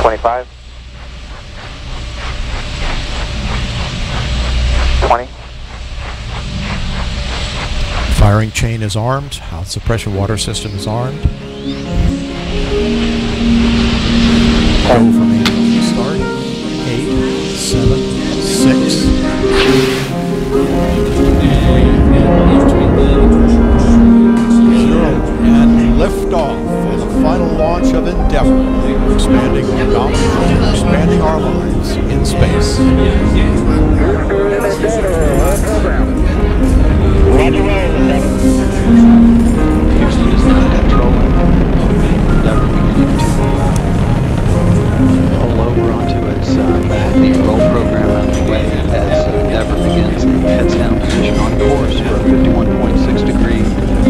25. 20. Firing chain is armed. House suppression water system is armed. Go from 8 to start. 8, 7, 6, 0, and liftoff for the final launch of Endeavour, expanding our knowledge, expanding our lives in space. Houston is not at trolling. Endeavour beginning to pull over onto its back. The roll program underway as Endeavour begins a heads down position on course for a 51.6 degree,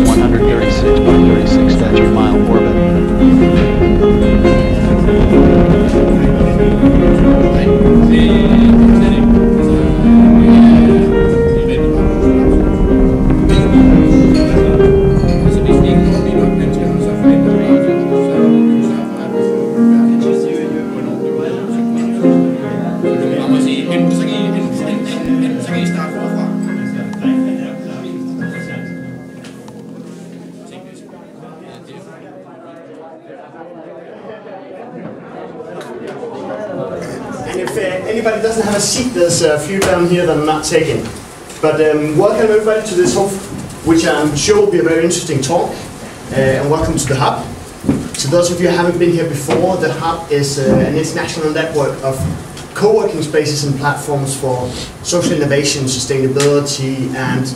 136.36 statute mile orbit. And if anybody doesn't have a seat, there's a few down here that I'm not taking. But welcome everybody to this hub, which I'm sure will be a very interesting talk. And welcome to the hub. To those of you who haven't been here before, the hub is an international network of co-working spaces and platforms for social innovation, sustainability, and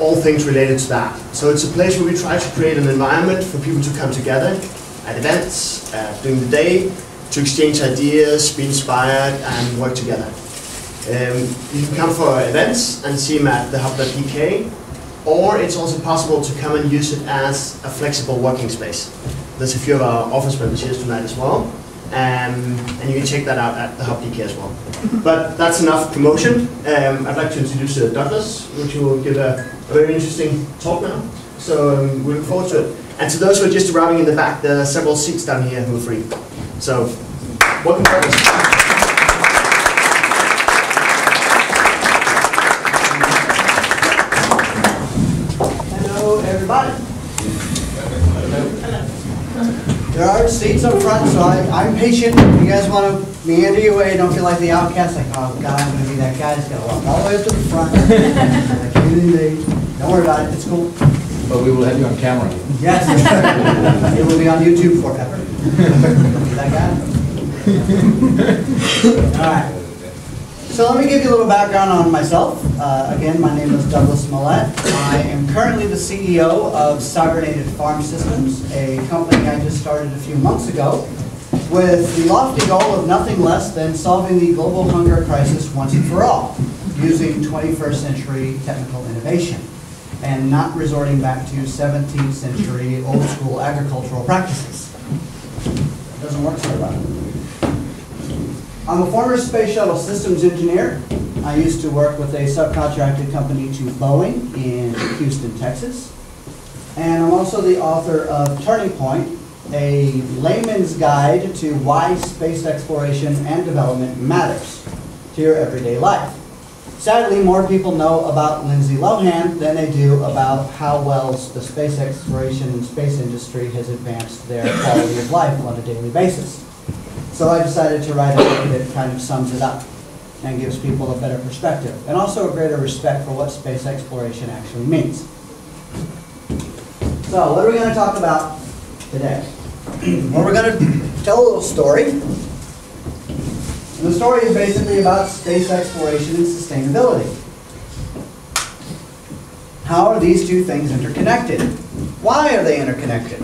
all things related to that. So it's a place where we try to create an environment for people to come together at events, during the day, to exchange ideas, be inspired, and work together. You can come for events and see them at the hub.dk, or it's also possible to come and use it as a flexible working space. There's a few of our office members here tonight as well, and you can check that out at the hub.dk as well. But that's enough promotion. I'd like to introduce Douglas, which will give a very interesting talk now. So we look forward to it. And to those who are just arriving in the back, there are several seats down here who are free. So, welcome Douglas. Hello, everybody. There are seats up front, so I'm patient. If you guys want to meander your way, don't feel like the outcast, like, oh God, I'm going to be that guy that's going to walk all the way up to the front. Don't worry about it, it's cool. But we will have you on camera. Yes, it will be on YouTube forever. Be that guy. All right. So let me give you a little background on myself. Again, my name is Douglas Mallette. I am currently the CEO of Cybernated Farm Systems, a company I just started a few months ago, with the lofty goal of nothing less than solving the global hunger crisis once and for all, using 21st century technical innovation, and not resorting back to 17th century old school agricultural practices. It doesn't work so well. I'm a former space shuttle systems engineer. I used to work with a subcontracted company to Boeing in Houston, Texas. And I'm also the author of Turning Point, a layman's guide to why space exploration and development matters to your everyday life. Sadly, more people know about Lindsay Lohan than they do about how well the space exploration and space industry has advanced their quality of life on a daily basis. So I decided to write a book that kind of sums it up and gives people a better perspective, and also a greater respect for what space exploration actually means. So what are we going to talk about today? Well, we're going to tell a little story. And the story is basically about space exploration and sustainability. How are these two things interconnected? Why are they interconnected?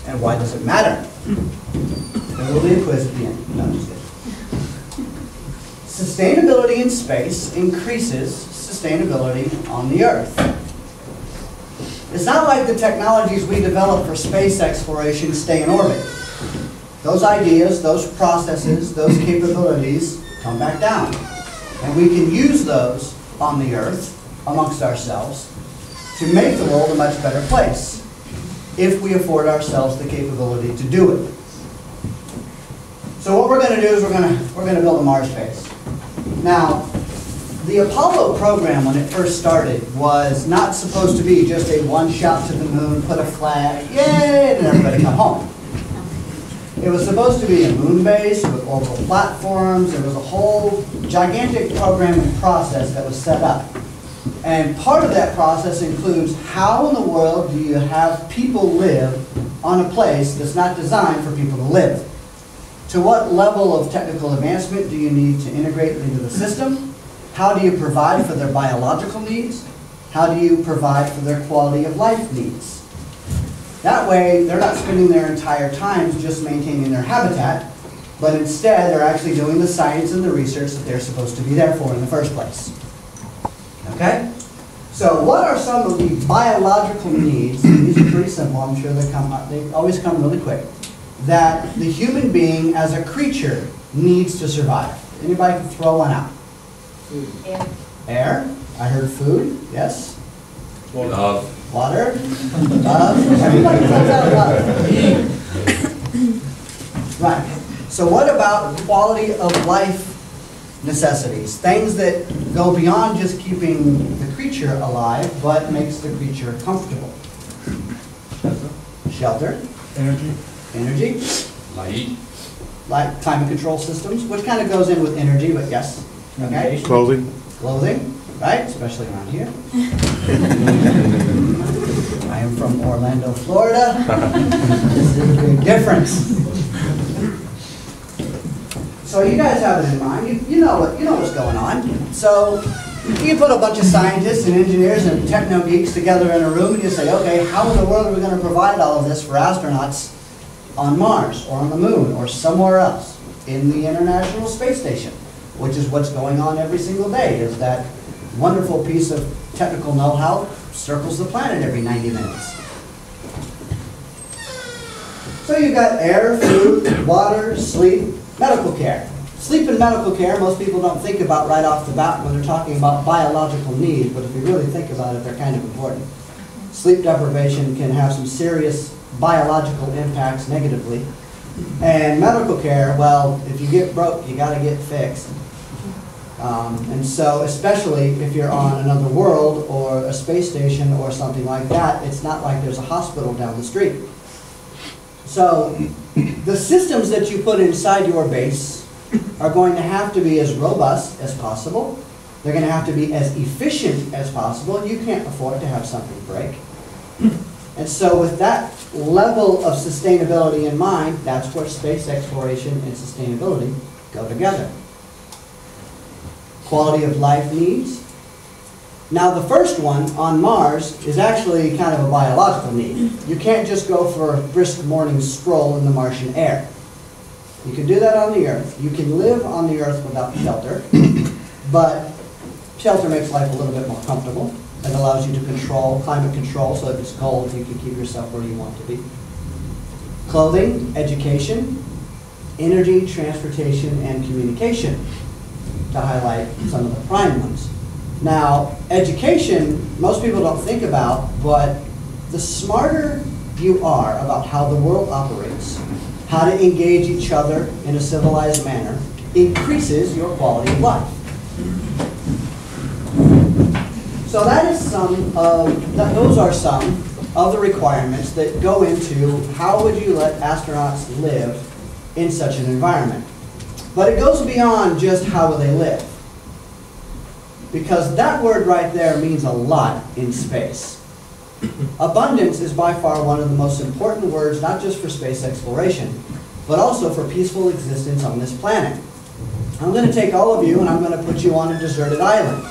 And why does it matter? There will be a quiz at the end. No, I'm just kidding. Sustainability in space increases sustainability on the Earth. It's not like the technologies we develop for space exploration stay in orbit. Those ideas, those processes, those capabilities come back down. And we can use those on the Earth, amongst ourselves, to make the world a much better place, if we afford ourselves the capability to do it. So what we're going to do is we're going to build a Mars base. Now, the Apollo program, when it first started, was not supposed to be just a one shot to the moon, put a flag, yay, and everybody come home. It was supposed to be a moon base with orbital platforms. There was a whole gigantic programming process that was set up. And part of that process includes how in the world do you have people live on a place that's not designed for people to live? To what level of technical advancement do you need to integrate into the system? How do you provide for their biological needs? How do you provide for their quality of life needs? That way, they're not spending their entire time just maintaining their habitat, but instead they're actually doing the science and the research that they're supposed to be there for in the first place. Okay? So what are some of the biological needs, and these are pretty simple, I'm sure they always come really quick, that the human being as a creature needs to survive? Anybody can throw one out. Air. Air. I heard food. Yes. Love. Water. Love. Everybody throws out love. Right. So what about quality of life necessities? Things that go beyond just keeping the creature alive, but makes the creature comfortable. Shelter. Energy. Energy. Light. Like climate control systems, which kind of goes in with energy, but yes. Okay. Clothing. Clothing, right? Especially around here. I am from Orlando, Florida. This is a big difference. So you guys have it in mind. You know what's going on. So you put a bunch of scientists and engineers and techno geeks together in a room, and you say, okay, how in the world are we going to provide all of this for astronauts on Mars or on the moon or somewhere else in the International Space Station, which is what's going on every single day, is that wonderful piece of technical know-how circles the planet every 90 minutes. So you've got air, food, water, sleep, medical care. Sleep and medical care, most people don't think about right off the bat when they're talking about biological needs, but if you really think about it, they're kind of important. Sleep deprivation can have some serious biological impacts negatively. And medical care, well, if you get broke, you got to get fixed. And so, especially if you're on another world or a space station or something like that, it's not like there's a hospital down the street. So, the systems that you put inside your base are going to have to be as robust as possible. They're going to have to be as efficient as possible. You can't afford to have something break. And so with that level of sustainability in mind, that's where space exploration and sustainability go together. Quality of life needs. Now the first one on Mars is actually kind of a biological need. You can't just go for a brisk morning stroll in the Martian air. You can do that on the Earth. You can live on the Earth without shelter, but shelter makes life a little bit more comfortable. It allows you to control, climate control, so if it's cold, you can keep yourself where you want to be. Clothing, education, energy, transportation, and communication, to highlight some of the prime ones. Now, education, most people don't think about, but the smarter you are about how the world operates, how to engage each other in a civilized manner, increases your quality of life. So that is those are some of the requirements that go into how would you let astronauts live in such an environment. But it goes beyond just how will they live. Because that word right there means a lot in space. Abundance is by far one of the most important words, not just for space exploration, but also for peaceful existence on this planet. I'm going to take all of you and I'm going to put you on a deserted island.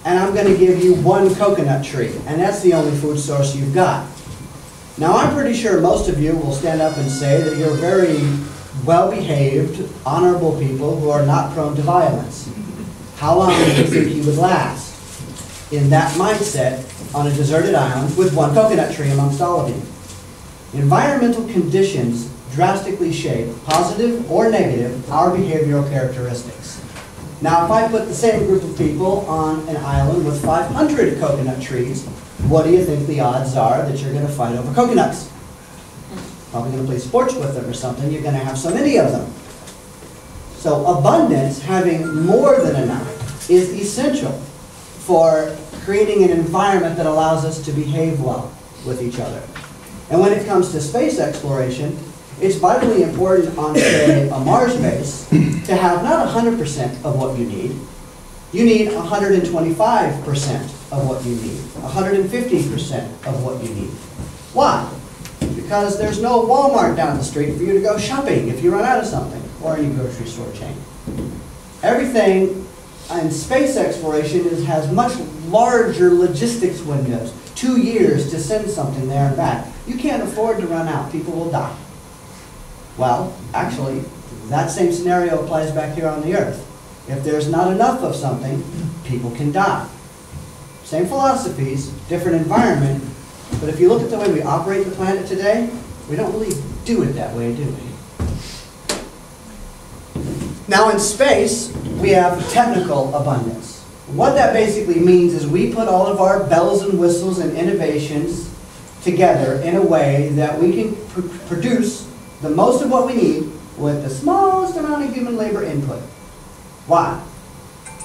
And I'm going to give you one coconut tree, and that's the only food source you've got. Now I'm pretty sure most of you will stand up and say that you're very well-behaved, honorable people who are not prone to violence. How long do you think you would last in that mindset on a deserted island with one coconut tree amongst all of you? Environmental conditions drastically shape, positive or negative, our behavioral characteristics. Now, if I put the same group of people on an island with 500 coconut trees, what do you think the odds are that you're going to fight over coconuts? Probably going to play sports with them or something. You're going to have so many of them. So abundance, having more than enough, is essential for creating an environment that allows us to behave well with each other. And when it comes to space exploration, it's vitally important on, say, a Mars base to have not 100% of what you need. You need 125% of what you need, 150% of what you need. Why? Because there's no Walmart down the street for you to go shopping if you run out of something, or any grocery store chain. Everything in space exploration has much larger logistics windows. 2 years to send something there and back. You can't afford to run out. People will die. Well, actually, that same scenario applies back here on the Earth. If there's not enough of something, people can die. Same philosophies, different environment, but if you look at the way we operate the planet today, we don't really do it that way, do we? Now in space, we have technical abundance. What that basically means is we put all of our bells and whistles and innovations together in a way that we can produce the most of what we need with the smallest amount of human labor input. Why?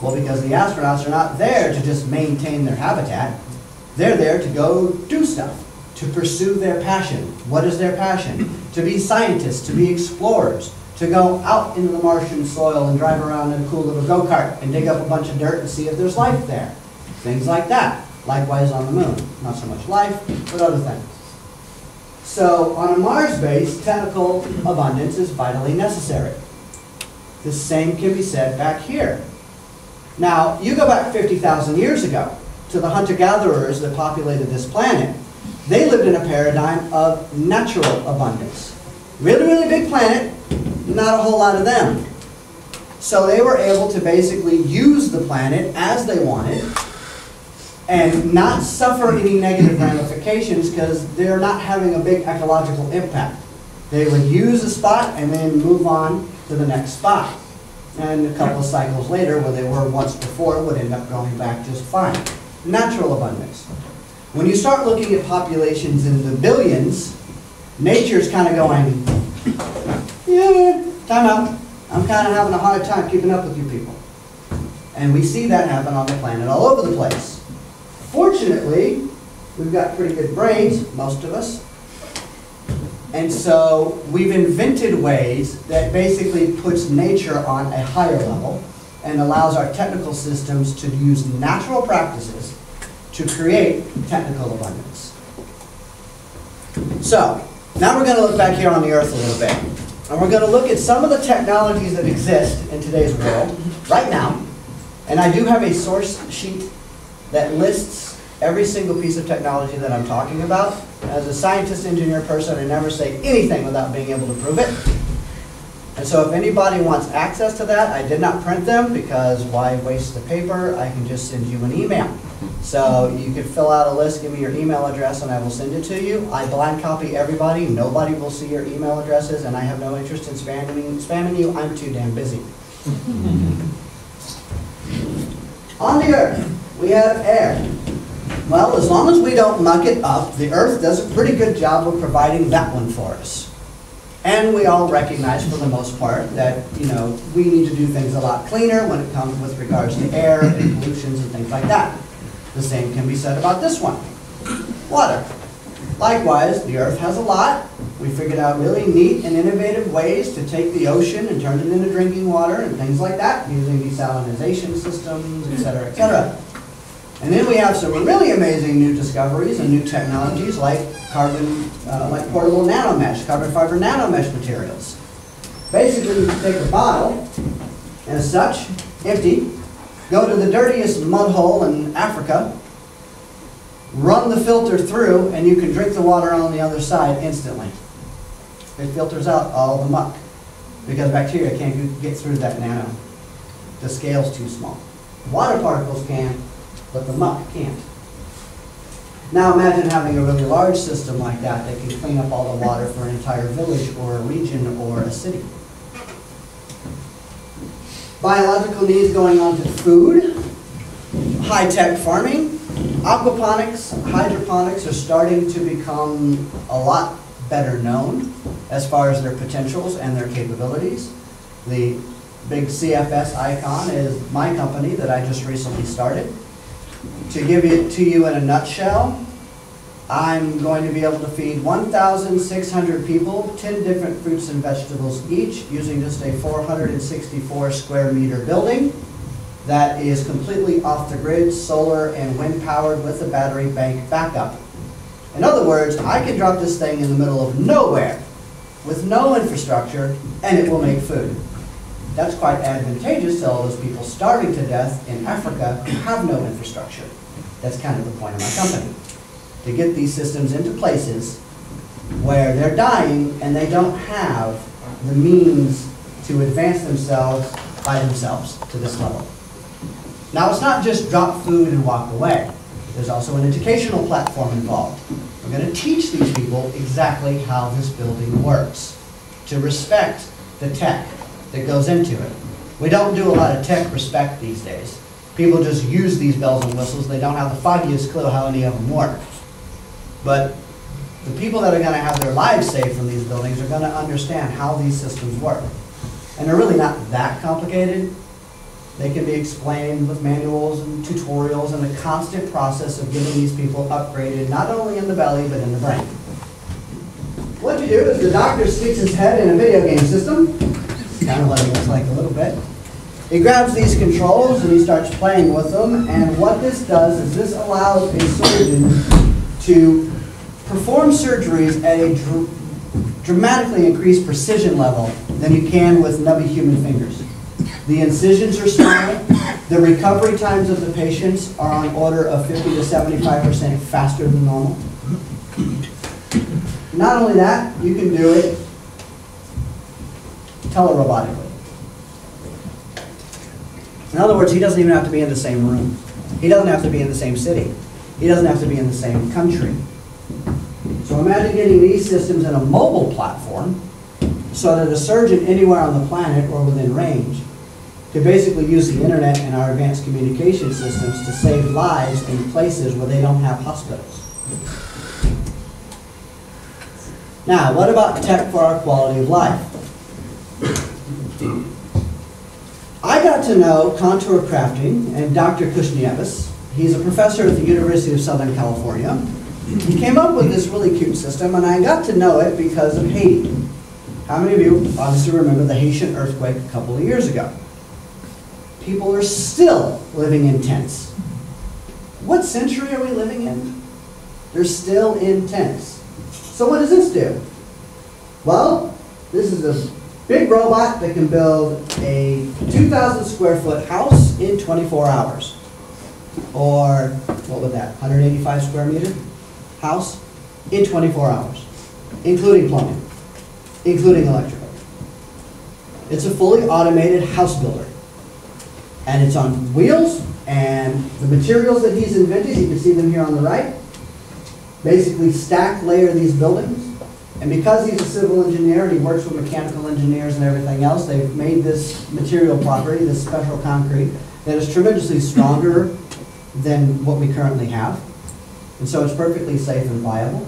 Well, because the astronauts are not there to just maintain their habitat. They're there to go do stuff, to pursue their passion. What is their passion? To be scientists, to be explorers, to go out into the Martian soil and drive around in a cool little go-kart and dig up a bunch of dirt and see if there's life there. Things like that. Likewise on the moon. Not so much life, but other things. So on a Mars base, technical abundance is vitally necessary. The same can be said back here. Now, you go back 50,000 years ago to the hunter-gatherers that populated this planet. They lived in a paradigm of natural abundance. Really, really big planet, not a whole lot of them. So they were able to basically use the planet as they wanted and not suffer any negative ramifications because they're not having a big ecological impact. They would use a spot and then move on to the next spot. And a couple of cycles later, where they were once before, would end up going back just fine. Natural abundance. When you start looking at populations in the billions, nature's kind of going, yeah, time out. I'm kind of having a hard time keeping up with you people. And we see that happen on the planet all over the place. Fortunately, we've got pretty good brains, most of us. And so we've invented ways that basically puts nature on a higher level and allows our technical systems to use natural practices to create technical abundance. So, now we're going to look back here on the Earth a little bit. And we're going to look at some of the technologies that exist in today's world right now. And I do have a source sheet that lists every single piece of technology that I'm talking about. As a scientist, engineer person, I never say anything without being able to prove it. And so if anybody wants access to that, I did not print them because why waste the paper? I can just send you an email. So you can fill out a list, give me your email address, and I will send it to you. I blind copy everybody. Nobody will see your email addresses, and I have no interest in spamming you. I'm too damn busy. On the Earth, we have air. Well, as long as we don't muck it up, the Earth does a pretty good job of providing that one for us. And we all recognize, for the most part, that we need to do things a lot cleaner when it comes with regards to air and pollutions and things like that. The same can be said about this one, water. Likewise, the Earth has a lot. We figured out really neat and innovative ways to take the ocean and turn it into drinking water and things like that, using desalination systems, etc., etc. And then we have some really amazing new discoveries and new technologies like like portable nanomesh, carbon fiber nanomesh materials. Basically, you take a bottle, and as such, empty, go to the dirtiest mud hole in Africa, run the filter through, and you can drink the water on the other side instantly. It filters out all the muck because bacteria can't get through that nano. The scale's too small. Water particles can, but the muck can't. Now imagine having a really large system like that that can clean up all the water for an entire village or a region or a city. Biological needs going on to food, high-tech farming, aquaponics, hydroponics are starting to become a lot better known as far as their potentials and their capabilities. The big CFS icon is my company that I just recently started. To give it to you in a nutshell, I'm going to be able to feed 1,600 people 10 different fruits and vegetables each using just a 464 square meter building that is completely off the grid, solar and wind powered with a battery bank backup. In other words, I can drop this thing in the middle of nowhere with no infrastructure and it will make food. That's quite advantageous to all those people starving to death in Africa who have no infrastructure. That's kind of the point of my company, to get these systems into places where they're dying and they don't have the means to advance themselves by themselves to this level. Now, it's not just drop food and walk away. There's also an educational platform involved. We're going to teach these people exactly how this building works, to respect the tech that goes into it. We don't do a lot of tech respect these days. People just use these bells and whistles. They don't have the foggiest clue how any of them work. But the people that are going to have their lives saved from these buildings are going to understand how these systems work. And they're really not that complicated. They can be explained with manuals and tutorials and the constant process of getting these people upgraded, not only in the belly, but in the brain. What you do is the doctor sticks his head in a video game system, kind of what it looks like a little bit. He grabs these controls and he starts playing with them, and what this does is this allows a surgeon to perform surgeries at a dramatically increased precision level than you can with nubby human fingers. The incisions are small. The recovery times of the patients are on order of 50 to 75% faster than normal. Not only that, you can do it telerobotically. In other words, he doesn't even have to be in the same room. He doesn't have to be in the same city. He doesn't have to be in the same country. So imagine getting these systems in a mobile platform so that a surgeon anywhere on the planet or within range could basically use the internet and our advanced communication systems to save lives in places where they don't have hospitals. Now, what about tech for our quality of life? I got to know contour crafting and Dr. Kushnievis. He's a professor at the University of Southern California. He came up with this really cute system, and I got to know it because of Haiti. How many of you obviously remember the Haitian earthquake a couple of years ago? People are still living in tents. What century are we living in? They're still in tents. So what does this do? Well, this is a big robot that can build a 2,000 square foot house in 24 hours. Or, what was that, 185 square meter house in 24 hours, including plumbing, including electrical. It's a fully automated house builder. And it's on wheels, and the materials that he's invented, you can see them here on the right, basically stack layer these buildings. And because he's a civil engineer and he works with mechanical engineers and everything else, they've made this material property, this special concrete, that is tremendously stronger than what we currently have. And so it's perfectly safe and viable.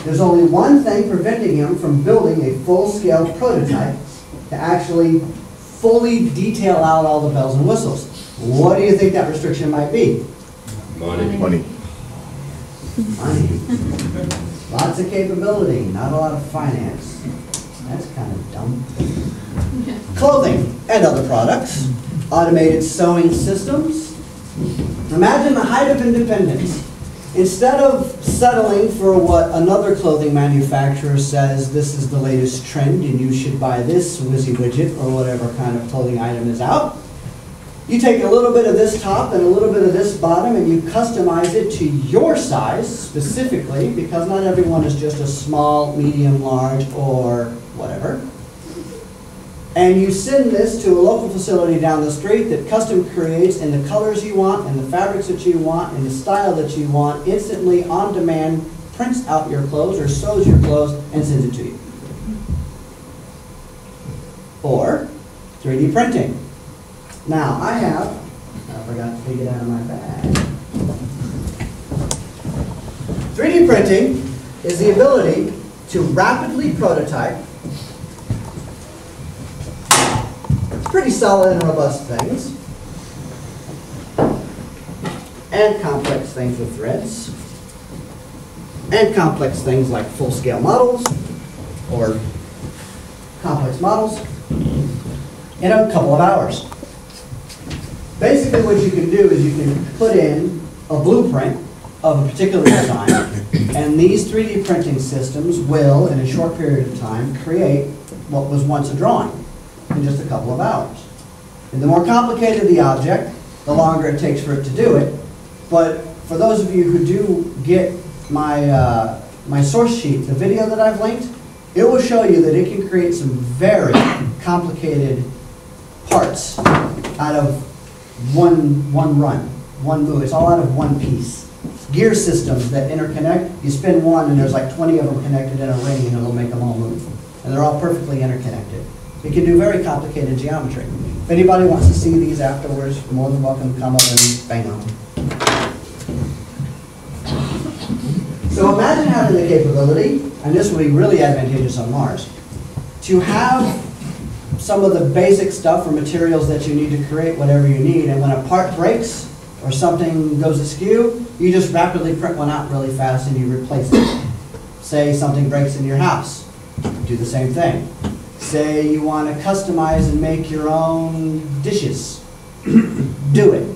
There's only one thing preventing him from building a full-scale prototype to actually fully detail out all the bells and whistles. What do you think that restriction might be? Money. Money. Money. Lots of capability, not a lot of finance. That's kind of dumb. Clothing and other products. Automated sewing systems. Imagine the height of independence. Instead of settling for what another clothing manufacturer says this is the latest trend and you should buy this whizzy widget or whatever kind of clothing item is out, you take a little bit of this top and a little bit of this bottom and you customize it to your size specifically, because not everyone is just a small, medium, large, or whatever. And you send this to a local facility down the street that custom creates in the colors you want, and the fabrics that you want, and the style that you want, instantly on demand, prints out your clothes or sews your clothes and sends it to you. Or 3D printing. Now I forgot to take it out of my bag. 3D printing is the ability to rapidly prototype pretty solid and robust things, and complex things with threads, and complex things like full-scale models or complex models in a couple of hours. Basically what you can do is you can put in a blueprint of a particular design, and these 3D printing systems will, in a short period of time, create what was once a drawing in just a couple of hours. And the more complicated the object, the longer it takes for it to do it. But for those of you who do get my, my source sheet, the video that I've linked, it will show you that it can create some very complicated parts out of one run, one move. It's all out of one piece. Gear systems that interconnect, you spin one and there's like 20 of them connected in a ring and it'll make them all move. And they're all perfectly interconnected. It can do very complicated geometry. If anybody wants to see these afterwards, you're more than welcome to come up and bang on them. So imagine having the capability, and this will be really advantageous on Mars, to have some of the basic stuff or materials that you need to create whatever you need, and when a part breaks or something goes askew, you just rapidly print one out really fast and you replace it. Say something breaks in your house, do the same thing. Say you want to customize and make your own dishes, do it.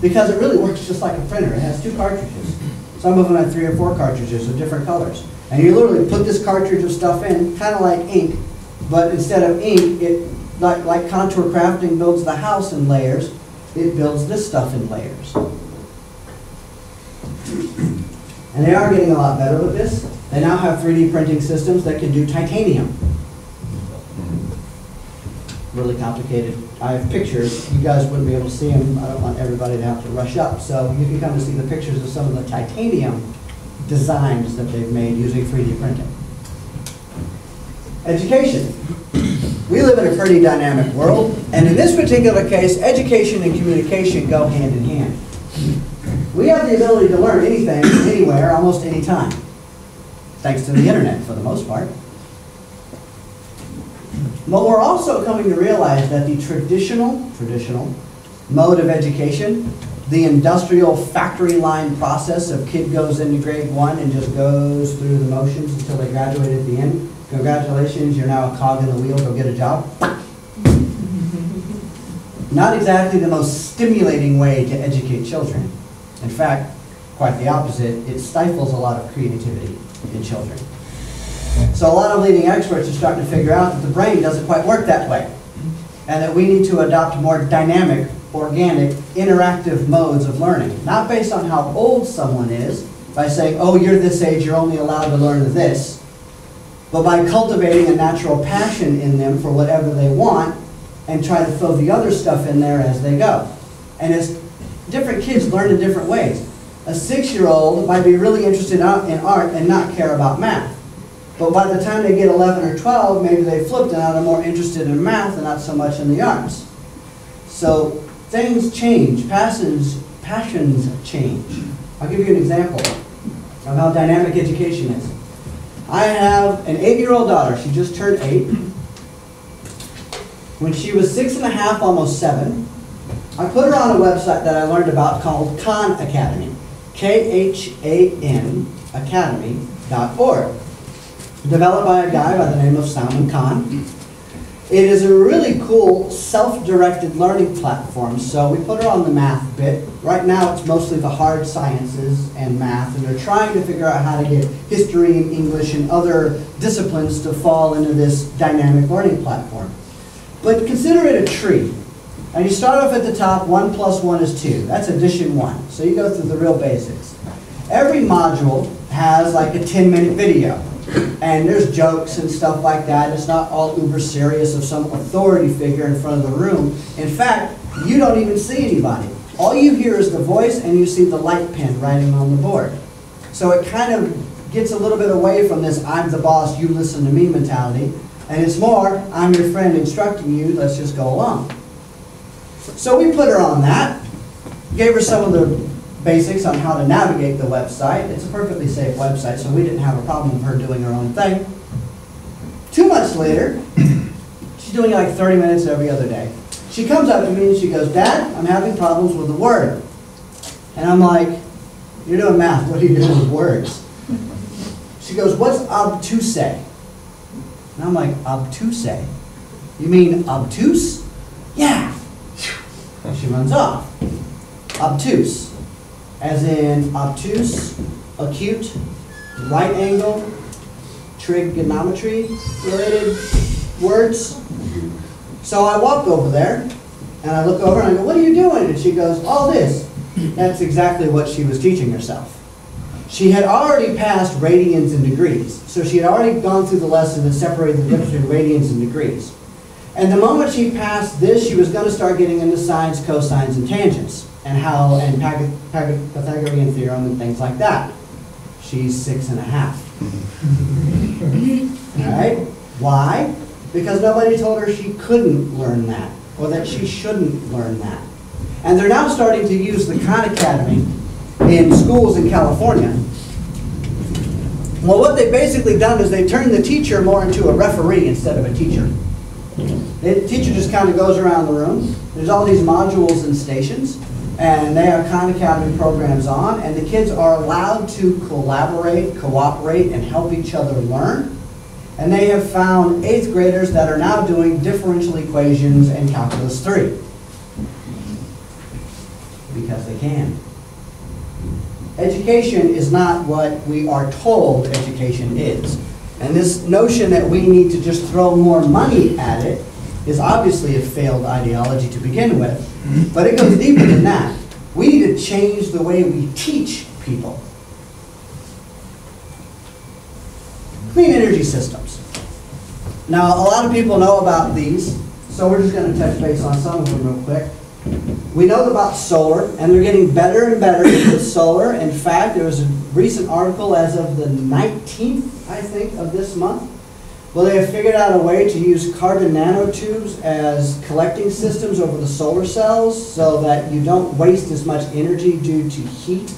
Because it really works just like a printer. It has 2 cartridges. Some of them have 3 or 4 cartridges of different colors. And you literally put this cartridge of stuff in, kind of like ink, but instead of ink, it like contour crafting builds the house in layers, it builds this stuff in layers. And they are getting a lot better with this. They now have 3D printing systems that can do titanium. Really complicated. I have pictures. You guys wouldn't be able to see them. I don't want everybody to have to rush up. So you can come and see the pictures of some of the titanium designs that they've made using 3D printing. Education. We live in a pretty dynamic world, and in this particular case, education and communication go hand in hand. We have the ability to learn anything, anywhere, almost any time, thanks to the internet for the most part. But we're also coming to realize that the traditional mode of education, the industrial factory line process of kid goes into grade 1 and just goes through the motions until they graduate at the end. Congratulations, you're now a cog in the wheel, go get a job. Not exactly the most stimulating way to educate children. In fact, quite the opposite, it stifles a lot of creativity in children. So a lot of leading experts are starting to figure out that the brain doesn't quite work that way, and that we need to adopt more dynamic, organic, interactive modes of learning. Not based on how old someone is, by saying, oh, you're this age, you're only allowed to learn this, but by cultivating a natural passion in them for whatever they want and try to throw the other stuff in there as they go. And as different kids learn in different ways. A 6-year-old might be really interested in art and not care about math. But by the time they get 11 or 12, maybe they flipped and now they're more interested in math and not so much in the arts. So things change, passions change. I'll give you an example of how dynamic education is. I have an 8-year-old daughter. She just turned 8. When she was 6 and a half, almost 7, I put her on a website that I learned about called Khan Academy, Khan Academy.org, developed by a guy by the name of Salman Khan. It is a really cool self-directed learning platform, so we put her on the math bit. Right now it's mostly the hard sciences and math, and they're trying to figure out how to get history and English and other disciplines to fall into this dynamic learning platform. But consider it a tree. And you start off at the top, 1 plus 1 is 2. That's addition 1. So you go through the real basics. Every module has like a 10-minute video. And there's jokes and stuff like that. It's not all uber serious of some authority figure in front of the room. In fact, you don't even see anybody. All you hear is the voice and you see the light pen writing on the board. So it kind of gets a little bit away from this I'm the boss, you listen to me mentality. And it's more, I'm your friend instructing you, let's just go along. So we put her on that, gave her some of the basics on how to navigate the website. It's a perfectly safe website, so we didn't have a problem with her doing her own thing. 2 months later, She's doing it like 30 minutes every other day. She comes up to me and she goes, Dad, I'm having problems with the word. And I'm like, you're doing math, what are you doing with words? She goes, what's obtuse? And I'm like, obtuse? You mean obtuse? Yeah. She runs off. Obtuse, as in obtuse, acute, right angle, trigonometry related words. So I walk over there and I look over and I go, what are you doing? And she goes, all this. That's exactly what she was teaching herself. She had already passed radians and degrees. So she had already gone through the lesson and separated the difference between radians and degrees. And the moment she passed this, she was going to start getting into sines, cosines, and tangents, and Pythagorean theorem and things like that. She's 6½. All right? Why? Because nobody told her she couldn't learn that, or that she shouldn't learn that. And they're now starting to use the Khan Academy in schools in California. Well, what they've basically done is they've turned the teacher more into a referee instead of a teacher. The teacher just kind of goes around the room. There's all these modules and stations, and they have Khan Academy programs on, and the kids are allowed to collaborate, cooperate, and help each other learn. And they have found 8th graders that are now doing differential equations and calculus 3. Because they can. Education is not what we are told education is. And this notion that we need to just throw more money at it is obviously a failed ideology to begin with. But it goes deeper than that. We need to change the way we teach people. Clean energy systems. Now, a lot of people know about these, so we're just going to touch base on some of them real quick. We know about solar, and they're getting better and better with solar. In fact, there was a recent article as of the 19th, I think, of this month. Well, they have figured out a way to use carbon nanotubes as collecting systems over the solar cells so that you don't waste as much energy due to heat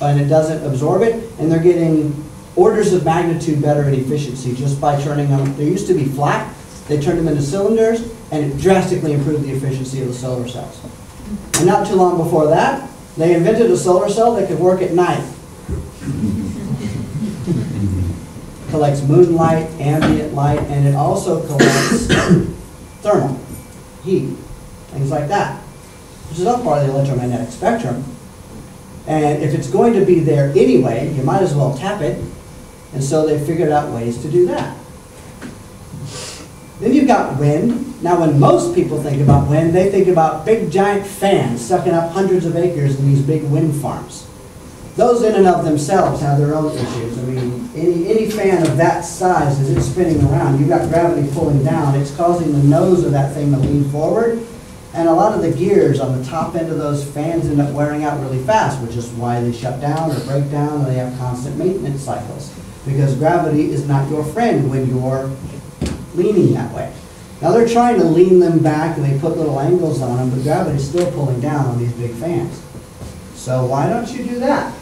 and it doesn't absorb it. And they're getting orders of magnitude better in efficiency just by turning them. They used to be flat. They turned them into cylinders, and it drastically improved the efficiency of the solar cells. And not too long before that, they invented a solar cell that could work at night. Collects moonlight, ambient light, and it also collects thermal, heat, things like that, which is all part of the electromagnetic spectrum. And if it's going to be there anyway, you might as well tap it. And so they figured out ways to do that. Then you've got wind. Now, when most people think about wind, they think about big giant fans sucking up hundreds of acres in these big wind farms. Those in and of themselves have their own issues. I mean, any fan of that size, as it's spinning around, you've got gravity pulling down. It's causing the nose of that thing to lean forward. And a lot of the gears on the top end of those fans end up wearing out really fast, which is why they shut down or break down, or they have constant maintenance cycles. Because gravity is not your friend when you're leaning that way. Now they're trying to lean them back and they put little angles on them, but gravity's still pulling down on these big fans. So why don't you do that?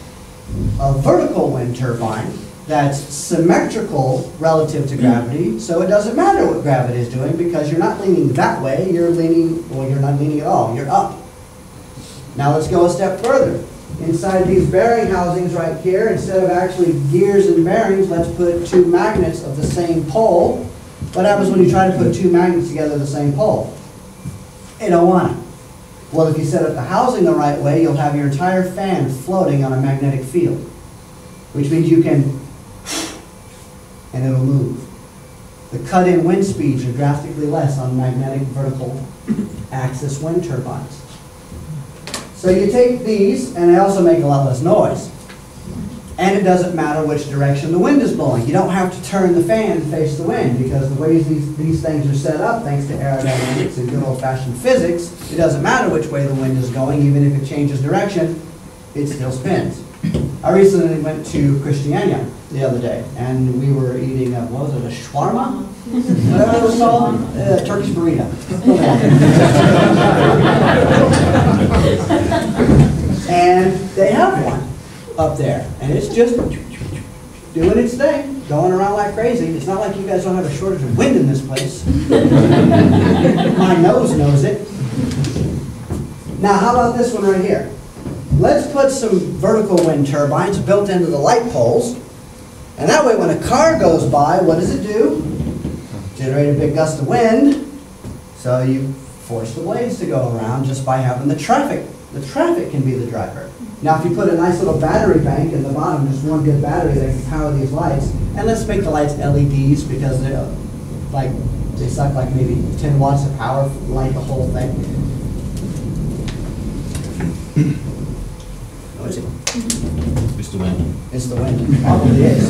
A vertical wind turbine that's symmetrical relative to gravity, so it doesn't matter what gravity is doing because you're not leaning that way, you're leaning, well, you're not leaning at all, you're up. Now let's go a step further. Inside these bearing housings right here, instead of actually gears and bearings, let's put 2 magnets of the same pole. What happens when you try to put 2 magnets together of the same pole? They don't want it. Well, if you set up the housing the right way, you'll have your entire fan floating on a magnetic field, which means you can, and it'll move. The cut-in wind speeds are drastically less on magnetic vertical axis wind turbines. So you take these, and they also make a lot less noise. And it doesn't matter which direction the wind is blowing. You don't have to turn the fan to face the wind, because the way these things are set up, thanks to aerodynamics and good old-fashioned physics, it doesn't matter which way the wind is going. Even if it changes direction, it still spins. I recently went to Christiania the other day, and we were eating, what was it, a shawarma? Whatever it was called? Turkish burrito. And they have one up there, and it's just doing its thing. going around like crazy. It's not like you guys don't have a shortage of wind in this place. My nose knows it. Now, how about this one right here? Let's put some vertical wind turbines built into the light poles. And that way, when a car goes by, what does it do? Generate a big gust of wind. So you force the blades to go around just by having the traffic. The traffic can be the driver. Now, if you put a nice little battery bank in the bottom, just one good battery that can power these lights, and let's make the lights LEDs because they suck like maybe 10 watts of power to light the whole thing. What is it? It's the wind. It's the wind. It probably is.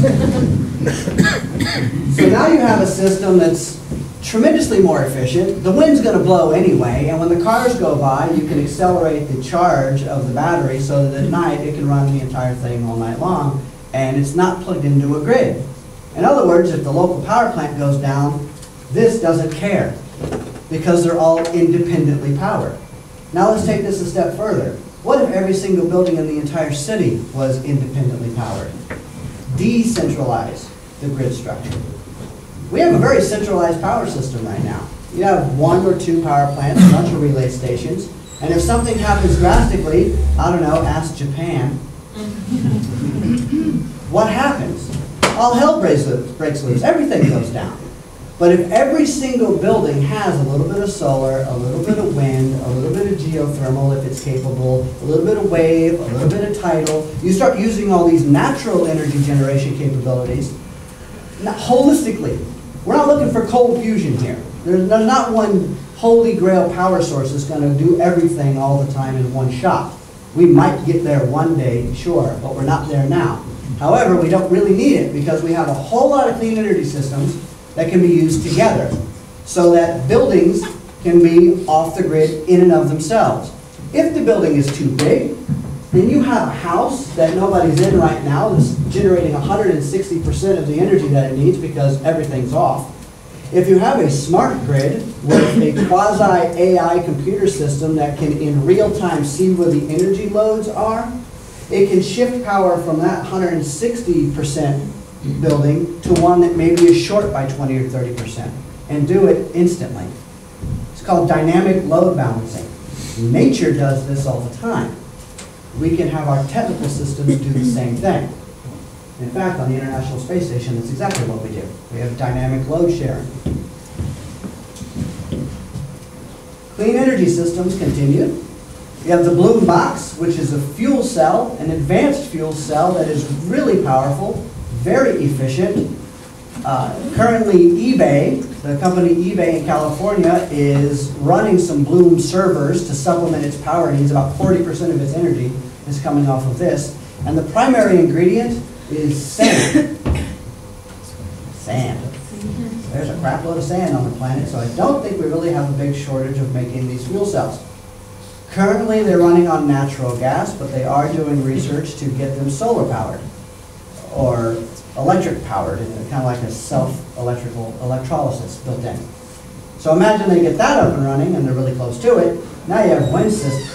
So now you have a system that's tremendously more efficient. The wind's going to blow anyway, and when the cars go by, you can accelerate the charge of the battery so that at night it can run the entire thing all night long, and it's not plugged into a grid. In other words, if the local power plant goes down, this doesn't care because they're all independently powered. Now let's take this a step further. What if every single building in the entire city was independently powered? Decentralize the grid structure. We have a very centralized power system right now. You have 1 or 2 power plants, a bunch of relay stations, and if something happens drastically, I don't know, ask Japan, what happens? All hell breaks loose, everything goes down. But if every single building has a little bit of solar, a little bit of wind, a little bit of geothermal if it's capable, a little bit of wave, a little bit of tidal, you start using all these natural energy generation capabilities. Now, holistically, we're not looking for cold fusion here. There's not one holy grail power source that's going to do everything all the time in one shot. We might get there one day, sure, but we're not there now. However, we don't really need it because we have a whole lot of clean energy systems that can be used together so that buildings can be off the grid in and of themselves. If the building is too big, then you have a house that nobody's in right now that's generating 160% of the energy that it needs because everything's off. If you have a smart grid with a quasi-AI computer system that can in real time see where the energy loads are, it can shift power from that 160% building to one that maybe is short by 20 or 30% and do it instantly. It's called dynamic load balancing. Nature does this all the time. We can have our technical systems do the same thing. In fact, on the International Space Station, that's exactly what we do. We have dynamic load sharing. Clean energy systems continue. You have the Bloom box, which is a fuel cell, an advanced fuel cell that is really powerful, very efficient. Currently, eBay, the company eBay in California, is running some Bloom servers to supplement its power needs. About 40% of its energy is coming off of this. And the primary ingredient is sand. Sand. There's a crap load of sand on the planet, so I don't think we really have a big shortage of making these fuel cells. Currently, they're running on natural gas, but they are doing research to get them solar powered or electric powered, kind of like a self-electrical electrolysis built in. So imagine they get that up and running and they're really close to it. Now you have wind systems.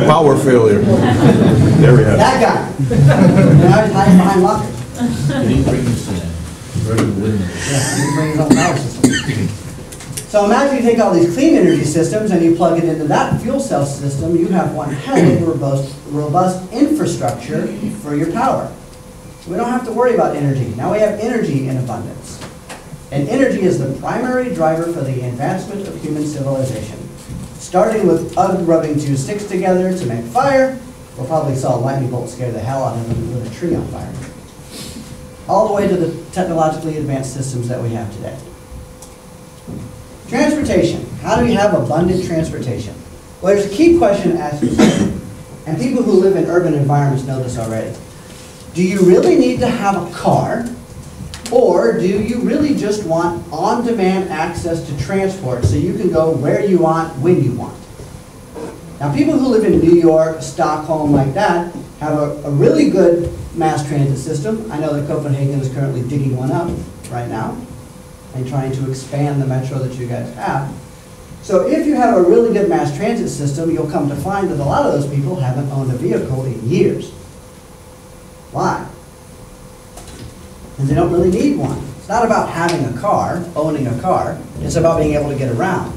Power failure. There we have it. That guy. Now he's hiding behind lockers. He brings wind. Yeah, he brings his own power system. So imagine you take all these clean energy systems and you plug it into that fuel cell system, you have one hell of a robust infrastructure for your power. We don't have to worry about energy. Now we have energy in abundance. And energy is the primary driver for the advancement of human civilization. Starting with rubbing 2 sticks together to make fire, we'll probably saw a lightning bolt scare the hell out of them with a tree on fire. All the way to the technologically advanced systems that we have today. Transportation. How do we have abundant transportation? Well, there's a key question to ask yourself, and people who live in urban environments know this already. Do you really need to have a car, or do you really just want on-demand access to transport so you can go where you want, when you want? Now, people who live in New York, Stockholm, like that, have a really good mass transit system. I know that Copenhagen is currently digging one up right now and trying to expand the metro that you guys have. So if you have a really good mass transit system, you'll come to find that a lot of those people haven't owned a vehicle in years. Why? because they don't really need one. It's not about having a car, owning a car. It's about being able to get around.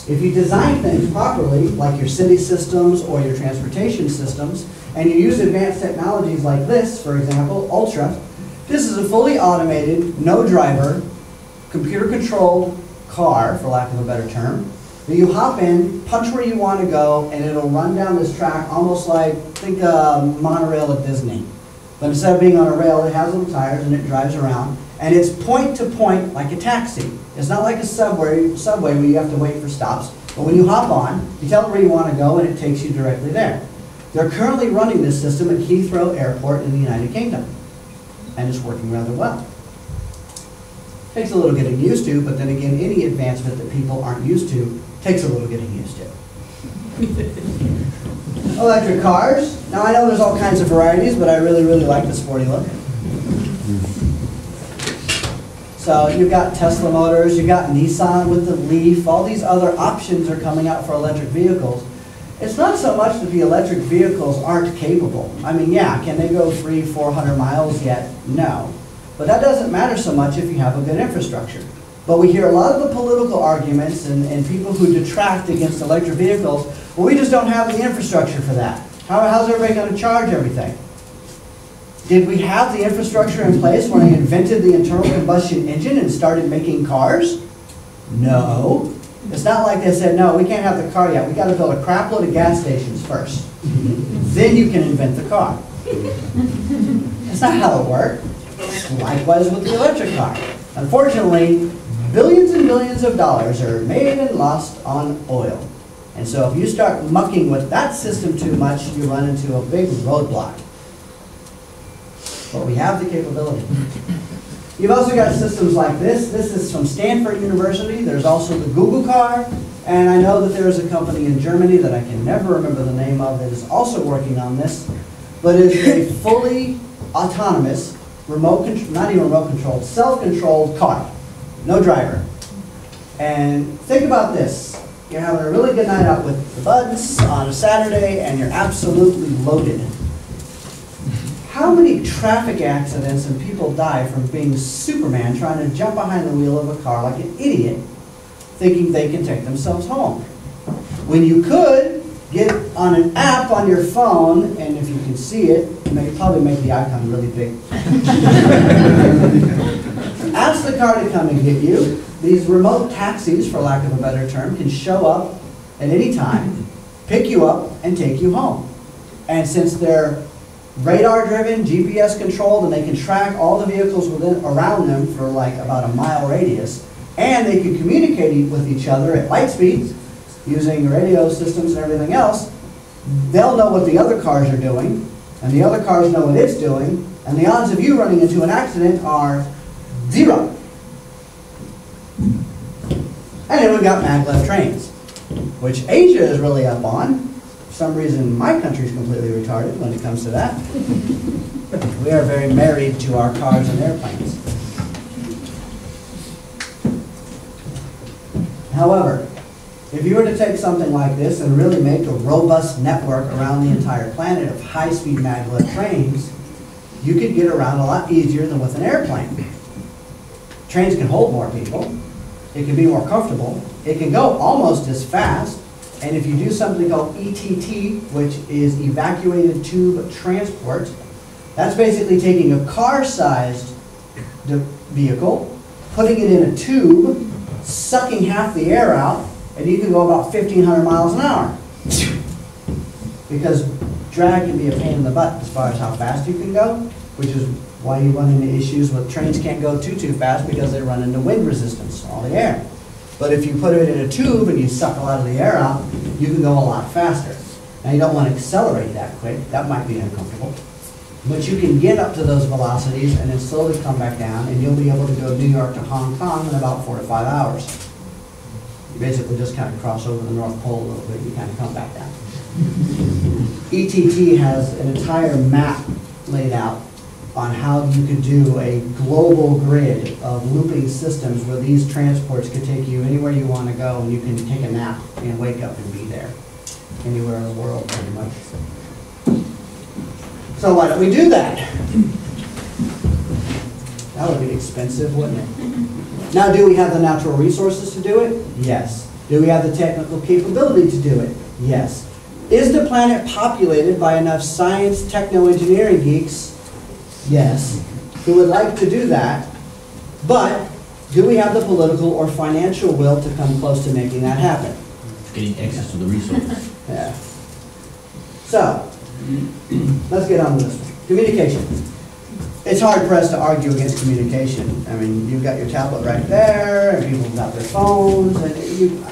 If you design things properly, like your city systems or your transportation systems, and you use advanced technologies like this, for example, Ultra, this is a fully automated, no driver, computer-controlled car, for lack of a better term, that you hop in, punch where you want to go, and it'll run down this track almost like, think a monorail at Disney. But instead of being on a rail, it has little tires and it drives around. And it's point to point like a taxi. It's not like a subway where you have to wait for stops. But when you hop on, you tell it where you want to go and it takes you directly there. They're currently running this system at Heathrow Airport in the United Kingdom. And it's working rather well. Takes a little getting used to, but then again, any advancement that people aren't used to takes a little getting used to. Electric cars. Now I know there's all kinds of varieties, but I really like the sporty look. So you've got Tesla motors, you've got Nissan with the Leaf, all these other options are coming out for electric vehicles. It's not so much that the electric vehicles aren't capable. I mean, yeah, can they go 300-400 miles yet? No. But that doesn't matter so much if you have a good infrastructure. But we hear a lot of the political arguments and people who detract against electric vehicles, well, we just don't have the infrastructure for that. How's everybody going to charge everything? Did we have the infrastructure in place when I invented the internal combustion engine and started making cars? No. It's not like they said, no, we can't have the car yet. We got to build a crap load of gas stations first. Then you can invent the car. That's not how it worked. Likewise with the electric car. Unfortunately, billions and billions of dollars are made and lost on oil. And so if you start mucking with that system too much, you run into a big roadblock. But we have the capability. You've also got systems like this. This is from Stanford University. There's also the Google car. And I know that there is a company in Germany that I can never remember the name of that is also working on this. But it's a fully autonomous, not even remote controlled, self-controlled car. No driver. And think about this. You're having a really good night out with the buds on a Saturday and you're absolutely loaded. How many traffic accidents and people die from being Superman trying to jump behind the wheel of a car like an idiot thinking they can take themselves home? When you could get on an app on your phone, and if you can see it, you may probably make the icon really big. Ask the car to come and get you. These remote taxis, for lack of a better term, can show up at any time, pick you up, and take you home. And since they're radar-driven, GPS-controlled, and they can track all the vehicles around them for like about a mile radius, and they can communicate with each other at light speeds using radio systems and everything else, they'll know what the other cars are doing, and the other cars know what it's doing, and the odds of you running into an accident are 0. And then we've got maglev trains, which Asia is really up on. For some reason, my country is completely retarded when it comes to that. We are very married to our cars and airplanes. However, if you were to take something like this and really make a robust network around the entire planet of high-speed maglev trains, you could get around a lot easier than with an airplane. Trains can hold more people. It can be more comfortable. It can go almost as fast. And if you do something called ETT, which is evacuated tube transport, that's basically taking a car-sized vehicle, putting it in a tube, sucking half the air out, and you can go about 1,500 miles an hour. Because drag can be a pain in the butt as far as how fast you can go, which is why you run into issues with trains can't go too fast because they run into wind resistance, all the air. But if you put it in a tube and you suck a lot of the air out, you can go a lot faster. Now you don't want to accelerate that quick, that might be uncomfortable. But you can get up to those velocities and then slowly come back down, and you'll be able to go New York to Hong Kong in about 4 to 5 hours. You basically just kind of cross over the North Pole a little bit and you kind of come back down. ETT has an entire map laid out on how you could do a global grid of looping systems where these transports could take you anywhere you want to go, and you can take a nap and wake up and be there anywhere in the world pretty much. So why don't we do that? That would be expensive, wouldn't it? Now, do we have the natural resources to do it? Yes. Do we have the technical capability to do it? Yes. Is the planet populated by enough science, techno-engineering geeks? Yes. Who would like to do that? But do we have the political or financial will to come close to making that happen? Getting access to the resources. Yeah. So, let's get on with this one. Communication. It's hard pressed to argue against communication. I mean, you've got your tablet right there, and people have got their phones, and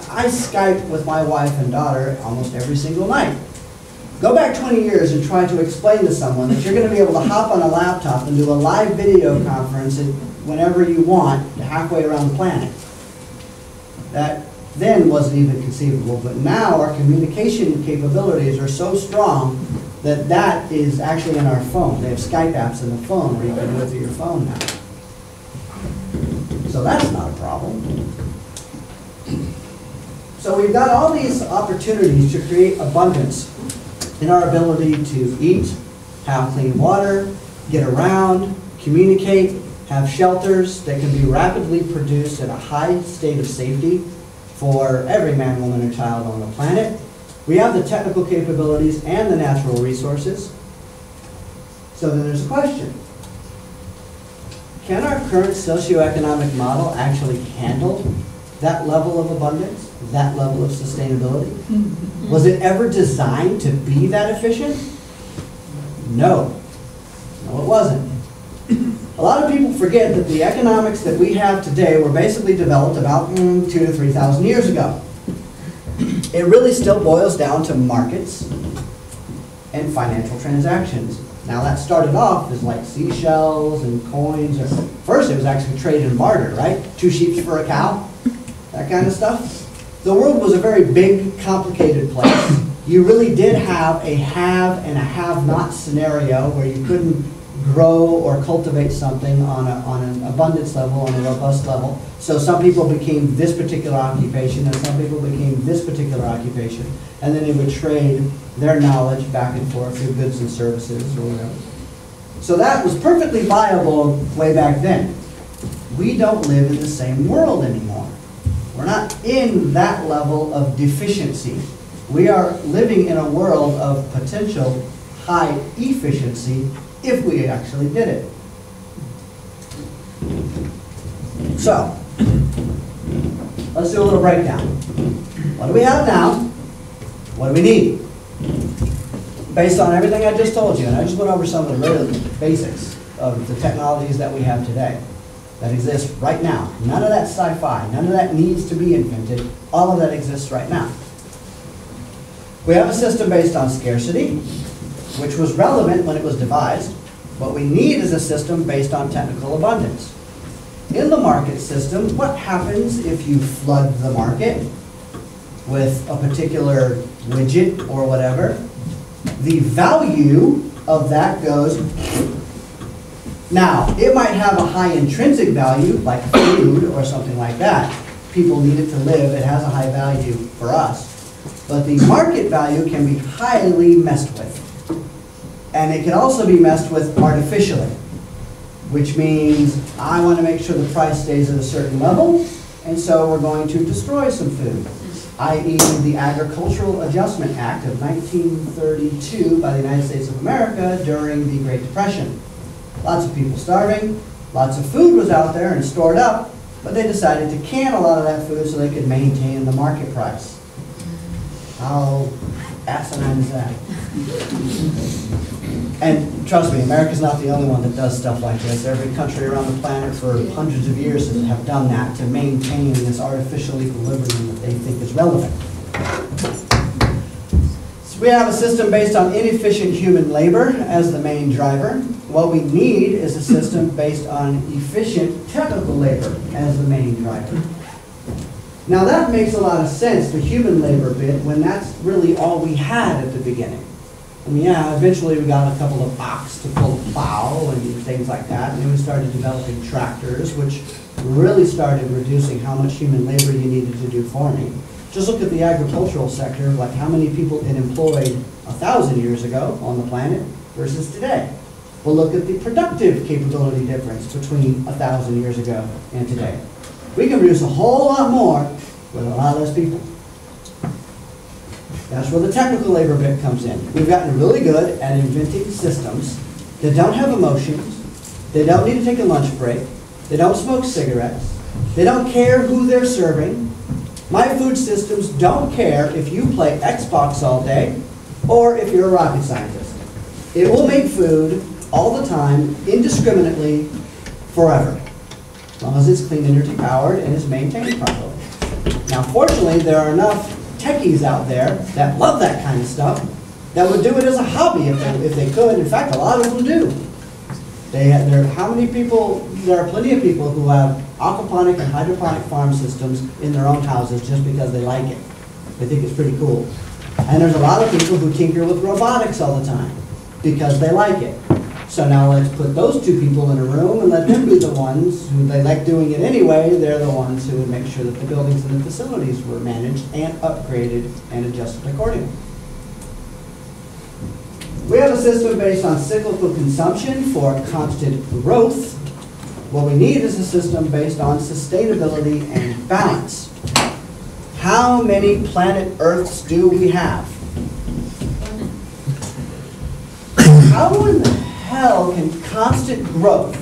I Skype with my wife and daughter almost every single night. Go back 20 years and try to explain to someone that you're going to be able to hop on a laptop and do a live video conference whenever you want, halfway around the planet. That then wasn't even conceivable, but now our communication capabilities are so strong that that is actually in our phone. They have Skype apps in the phone where you can do it through your phone now. So that's not a problem. So we've got all these opportunities to create abundance in our ability to eat, have clean water, get around, communicate, have shelters that can be rapidly produced at a high state of safety for every man, woman, and child on the planet. We have the technical capabilities and the natural resources. So then there's a question. Can our current socioeconomic model actually handle that level of abundance, that level of sustainability? Was it ever designed to be that efficient? No. No, it wasn't. A lot of people forget that the economics that we have today were basically developed about 2,000 to 3,000 years ago. It really still boils down to markets and financial transactions. Now that started off as like seashells and coins. First it was actually trade and barter, right? 2 sheep for a cow, that kind of stuff. The world was a very big, complicated place. You really did have a have and a have-not scenario where you couldn't grow or cultivate something on an abundance level, on a robust level. So some people became this particular occupation and some people became this particular occupation. And then they would trade their knowledge back and forth through goods and services or whatever. So that was perfectly viable way back then. We don't live in the same world anymore. We're not in that level of deficiency. We are living in a world of potential high efficiency if we actually did it. So, let's do a little breakdown. What do we have now? What do we need? Based on everything I just told you, and I just went over some of the real basics of the technologies that we have today that exist right now. None of that sci-fi, none of that needs to be invented. All of that exists right now. We have a system based on scarcity, which was relevant when it was devised. What we need is a system based on technical abundance. In the market system, what happens if you flood the market with a particular widget or whatever? The value of that goes. Now, it might have a high intrinsic value, like food or something like that. People need it to live. It has a high value for us. But the market value can be highly messed with. And it can also be messed with artificially, which means I want to make sure the price stays at a certain level, and so we're going to destroy some food, i.e. the Agricultural Adjustment Act of 1932 by the United States of America during the Great Depression. Lots of people starving, lots of food was out there and stored up, but they decided to can a lot of that food so they could maintain the market price. How asinine is that? And trust me, America's not the only one that does stuff like this. Every country around the planet for hundreds of years have done that to maintain this artificial equilibrium that they think is relevant. So we have a system based on inefficient human labor as the main driver. What we need is a system based on efficient technical labor as the main driver. Now that makes a lot of sense, the human labor bit, when that's really all we had at the beginning. I mean, yeah, eventually we got a couple of ox to pull a plow and things like that, and then we started developing tractors, which really started reducing how much human labor you needed to do farming. Just look at the agricultural sector, like how many people it employed 1,000 years ago on the planet versus today. Well, look at the productive capability difference between 1,000 years ago and today. We can produce a whole lot more with a lot less people. That's where the technical labor bit comes in. We've gotten really good at inventing systems that don't have emotions, they don't need to take a lunch break, they don't smoke cigarettes, they don't care who they're serving. My food systems don't care if you play Xbox all day or if you're a rocket scientist. It will make food all the time, indiscriminately, forever, as long as it's clean energy powered and is maintained properly. Now, fortunately, there are enough techies out there that love that kind of stuff that would do it as a hobby if they could. In fact, a lot of them do. How many people? There are plenty of people who have aquaponic and hydroponic farm systems in their own houses just because they like it. They think it's pretty cool. And there's a lot of people who tinker with robotics all the time because they like it. So now let's put those two people in a room and let them be the ones who they like doing it anyway. They're the ones who would make sure that the buildings and the facilities were managed and upgraded and adjusted accordingly. We have a system based on cyclical consumption for constant growth. What we need is a system based on sustainability and balance. How many planet Earths do we have? How in the hell can constant growth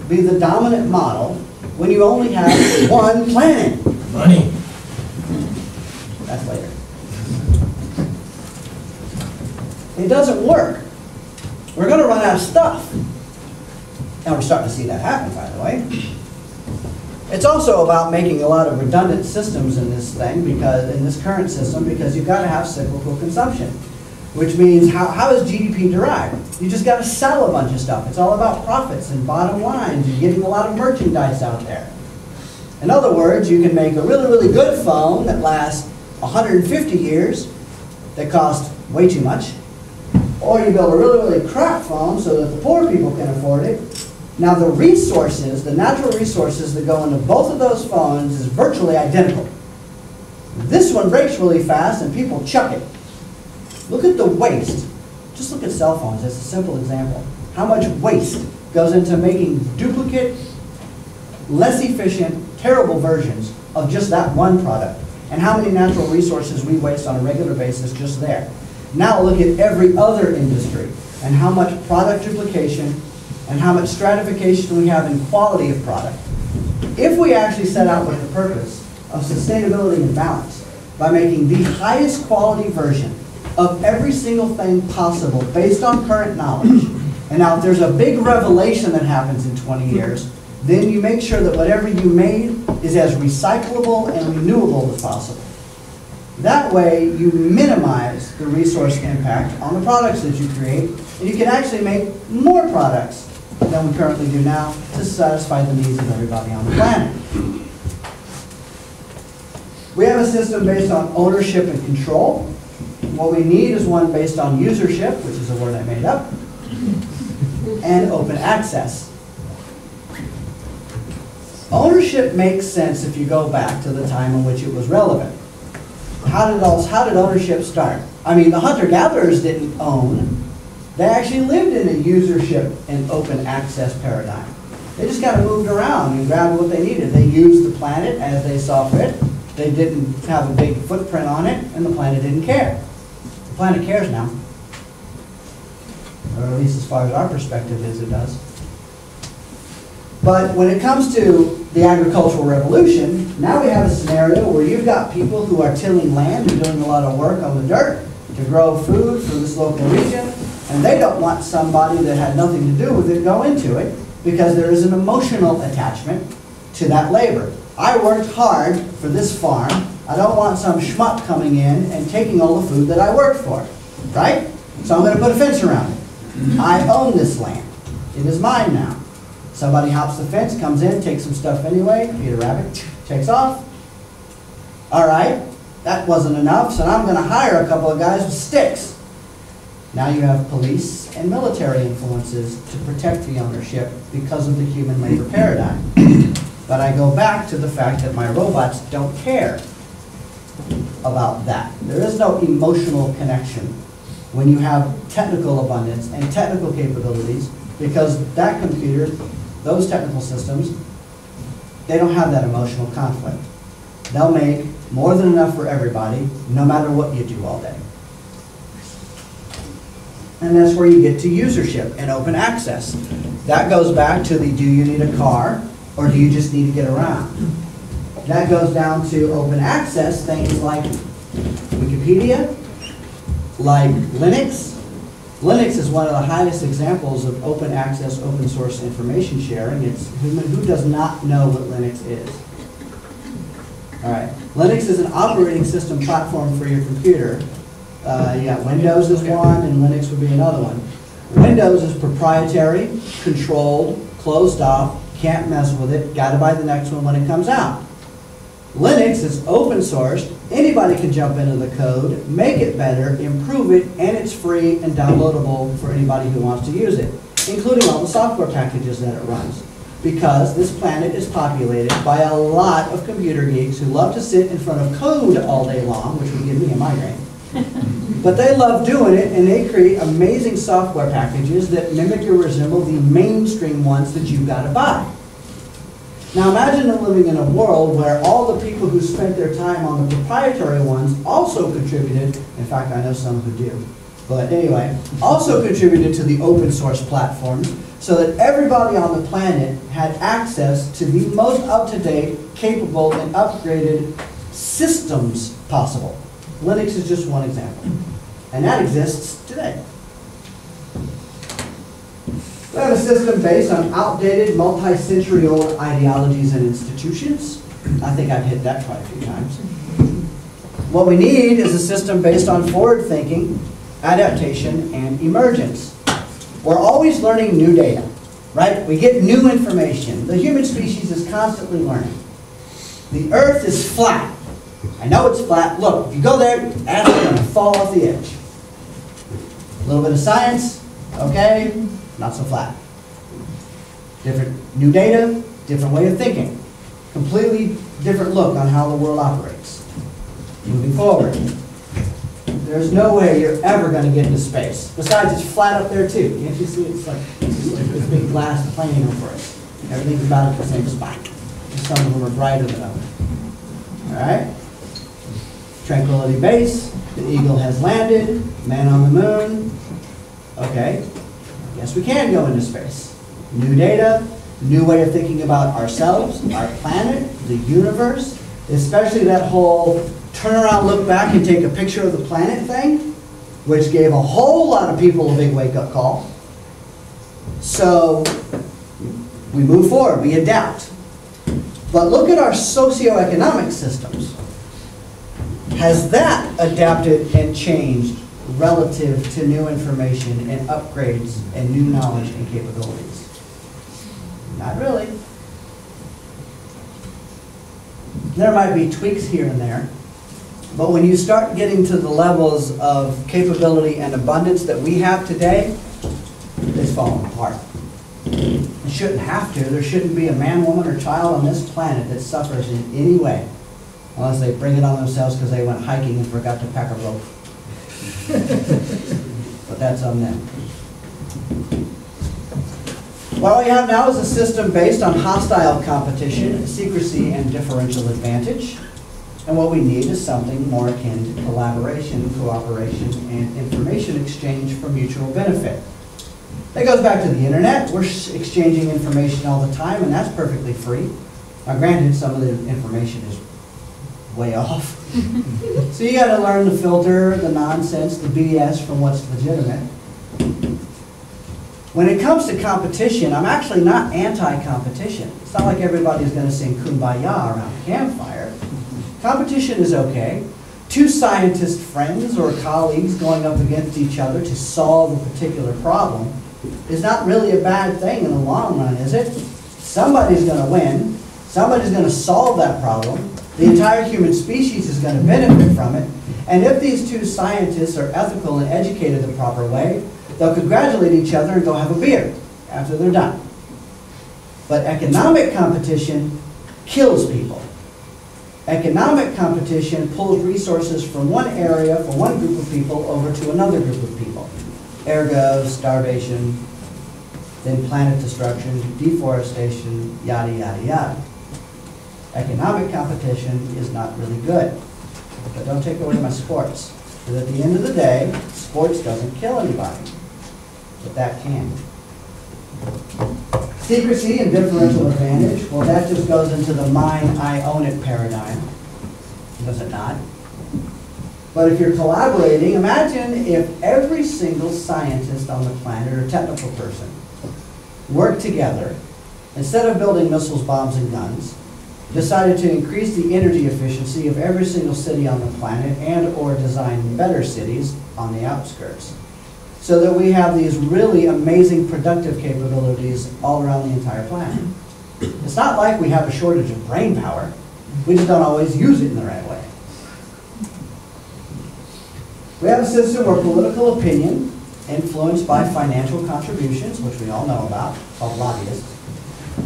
be the dominant model when you only have one planet? Money. That's later. It doesn't work. We're going to run out of stuff. And we're starting to see that happen, by the way. It's also about making a lot of redundant systems in this thing, because in this current system, because you've got to have cyclical consumption. Which means, how is GDP derived? You just got to sell a bunch of stuff. It's all about profits and bottom lines and getting a lot of merchandise out there. In other words, you can make a really, really good phone that lasts 150 years that costs way too much. Or you build a really, really crap phone so that the poor people can afford it. Now the resources, the natural resources that go into both of those phones is virtually identical. This one breaks really fast and people chuck it. Look at the waste. Just look at cell phones as a simple example. How much waste goes into making duplicate, less efficient, terrible versions of just that one product. And how many natural resources we waste on a regular basis just there. Now look at every other industry and how much product duplication and how much stratification we have in quality of product. If we actually set out with the purpose of sustainability and balance by making the highest quality version of every single thing possible based on current knowledge, and now if there's a big revelation that happens in 20 years, then you make sure that whatever you made is as recyclable and renewable as possible. That way you minimize the resource impact on the products that you create, and you can actually make more products than we currently do now to satisfy the needs of everybody on the planet. We have a system based on ownership and control. What we need is one based on usership, which is a word I made up, and open access. Ownership makes sense if you go back to the time in which it was relevant. How did ownership start? I mean, the hunter-gatherers didn't own. They actually lived in a usership and open access paradigm. They just kind of moved around and grabbed what they needed. They used the planet as they saw fit. They didn't have a big footprint on it, and the planet didn't care. The planet cares now. Or at least as far as our perspective is, it does. But when it comes to the agricultural revolution, now we have a scenario where you've got people who are tilling land and doing a lot of work on the dirt to grow food for this local region, and they don't want somebody that had nothing to do with it go into it because there is an emotional attachment to that labor. I worked hard for this farm. I don't want some schmuck coming in and taking all the food that I worked for, right? So I'm going to put a fence around it. I own this land. It is mine now. Somebody hops the fence, comes in, takes some stuff anyway, Peter Rabbit, takes off. All right, that wasn't enough, so now I'm going to hire a couple of guys with sticks. Now you have police and military influences to protect the ownership because of the human labor paradigm. But I go back to the fact that my robots don't care about that. There is no emotional connection when you have technical abundance and technical capabilities, because that computer, those technical systems, they don't have that emotional conflict. They'll make more than enough for everybody, no matter what you do all day. And that's where you get to usership and open access. That goes back to the, do you need a car, or do you just need to get around? That goes down to open access, things like Wikipedia, like Linux. Linux is one of the highest examples of open access, open source information sharing. Who does not know what Linux is? All right, Linux is an operating system platform for your computer. Yeah, Windows is one, and Linux would be another one. Windows is proprietary, controlled, closed off, can't mess with it, got to buy the next one when it comes out. Linux is open sourced, anybody can jump into the code, make it better, improve it, and it's free and downloadable for anybody who wants to use it, including all the software packages that it runs. Because this planet is populated by a lot of computer geeks who love to sit in front of code all day long, which would give me a migraine. But they love doing it, and they create amazing software packages that mimic or resemble the mainstream ones that you've got to buy. Now imagine living in a world where all the people who spent their time on the proprietary ones also contributed, in fact I know some who do, but anyway, also contributed to the open source platforms so that everybody on the planet had access to the most up-to-date, capable, and upgraded systems possible. Linux is just one example, and that exists today. We have a system based on outdated, multi-century-old ideologies and institutions. I think I've hit that quite a few times. What we need is a system based on forward thinking, adaptation, and emergence. We're always learning new data, right? We get new information. The human species is constantly learning. The Earth is flat. I know it's flat. Look, if you go there, ass is going to fall off the edge. A little bit of science, okay, not so flat. Different new data, different way of thinking. Completely different look on how the world operates. Moving forward. There's no way you're ever going to get into space. Besides, it's flat up there too. Can't you see it's like this big glass plane over it. Everything's about at the same spot. Some of them are brighter than others. All right? Tranquility Base, the Eagle has landed, man on the moon. Okay, yes we can go into space. New data, new way of thinking about ourselves, our planet, the universe, especially that whole turn around, look back, and take a picture of the planet thing, which gave a whole lot of people a big wake-up call. So we move forward, we adapt. But look at our socioeconomic systems. Has that adapted and changed relative to new information and upgrades and new knowledge and capabilities? Not really. There might be tweaks here and there, but when you start getting to the levels of capability and abundance that we have today, it's falling apart. It shouldn't have to. There shouldn't be a man, woman, or child on this planet that suffers in any way, unless they bring it on themselves because they went hiking and forgot to pack a rope. But that's on them. What we have now is a system based on hostile competition, secrecy, and differential advantage. And what we need is something more akin to collaboration, cooperation, and information exchange for mutual benefit. That goes back to the internet. We're exchanging information all the time, and that's perfectly free. Now granted, some of the information is way off. So you got to learn to filter the nonsense, the BS, from what's legitimate. When it comes to competition, I'm actually not anti-competition. It's not like everybody's going to sing Kumbaya around a campfire. Competition is okay. Two scientist friends or colleagues going up against each other to solve a particular problem is not really a bad thing in the long run, is it? Somebody's going to win. Somebody's going to solve that problem. The entire human species is going to benefit from it. And if these two scientists are ethical and educated the proper way, they'll congratulate each other and go have a beer after they're done. But economic competition kills people. Economic competition pulls resources from one area, from one group of people, over to another group of people. Ergo, starvation, then planet destruction, deforestation, yada, yada, yada. Economic competition is not really good. But don't take away my sports. Because at the end of the day, sports doesn't kill anybody. But that can. Secrecy and differential advantage, well, that just goes into the mine, I own it paradigm. Does it not? But if you're collaborating, imagine if every single scientist on the planet or technical person worked together, instead of building missiles, bombs, and guns, decided to increase the energy efficiency of every single city on the planet and or design better cities on the outskirts, so that we have these really amazing productive capabilities all around the entire planet. It's not like we have a shortage of brain power. We just don't always use it in the right way. We have a system where political opinion, influenced by financial contributions, which we all know about, called lobbyists,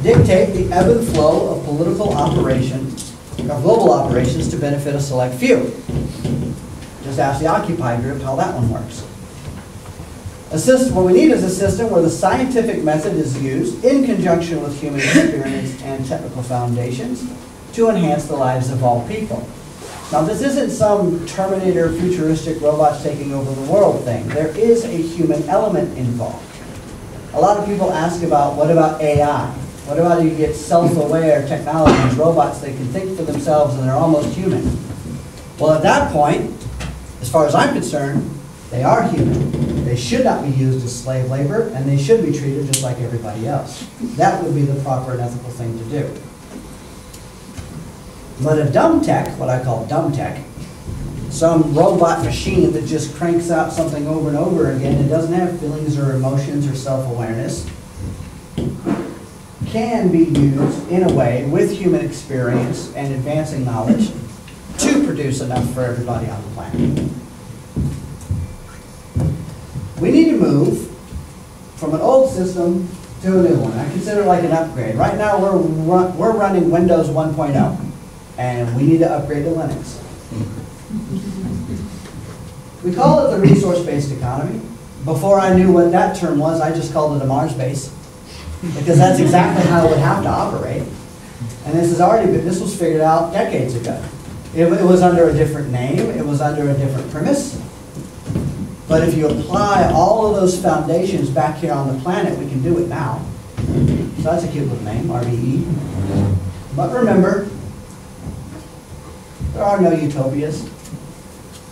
dictate the ebb and flow of political operations, of global operations to benefit a select few. Just ask the Occupy group how that one works. A system, what we need is a system where the scientific method is used in conjunction with human experience and technical foundations to enhance the lives of all people. Now, this isn't some Terminator futuristic robots taking over the world thing. There is a human element involved. A lot of people ask about, what about AI? What about you get self-aware technologies, robots that can think for themselves and they're almost human? Well, at that point, as far as I'm concerned, they are human. They should not be used as slave labor, and they should be treated just like everybody else. That would be the proper and ethical thing to do. But a dumb tech, what I call dumb tech, some robot machine that just cranks out something over and over again and doesn't have feelings or emotions or self-awareness, can be used in a way with human experience and advancing knowledge to produce enough for everybody on the planet. We need to move from an old system to a new one. I consider it like an upgrade. Right now we're running Windows 1.0 and we need to upgrade to Linux. We call it the resource-based economy. Before I knew what that term was, I just called it a Mars base, because that's exactly how it would have to operate. And this was figured out decades ago. It was under a different name, it was under a different premise. But if you apply all of those foundations back here on the planet, we can do it now. So that's a cute little name, RBE. But remember, there are no utopias.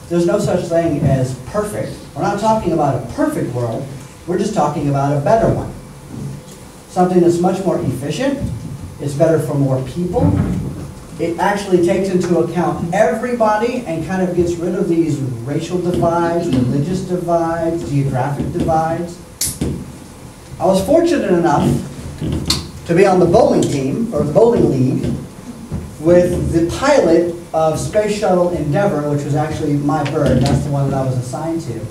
There's no such thing as perfect. We're not talking about a perfect world, we're just talking about a better one. Something that's much more efficient, it's better for more people. It actually takes into account everybody and kind of gets rid of these racial divides, religious divides, geographic divides. I was fortunate enough to be on the bowling team, or the bowling league, with the pilot of Space Shuttle Endeavour, which was actually my bird, that's the one that I was assigned to,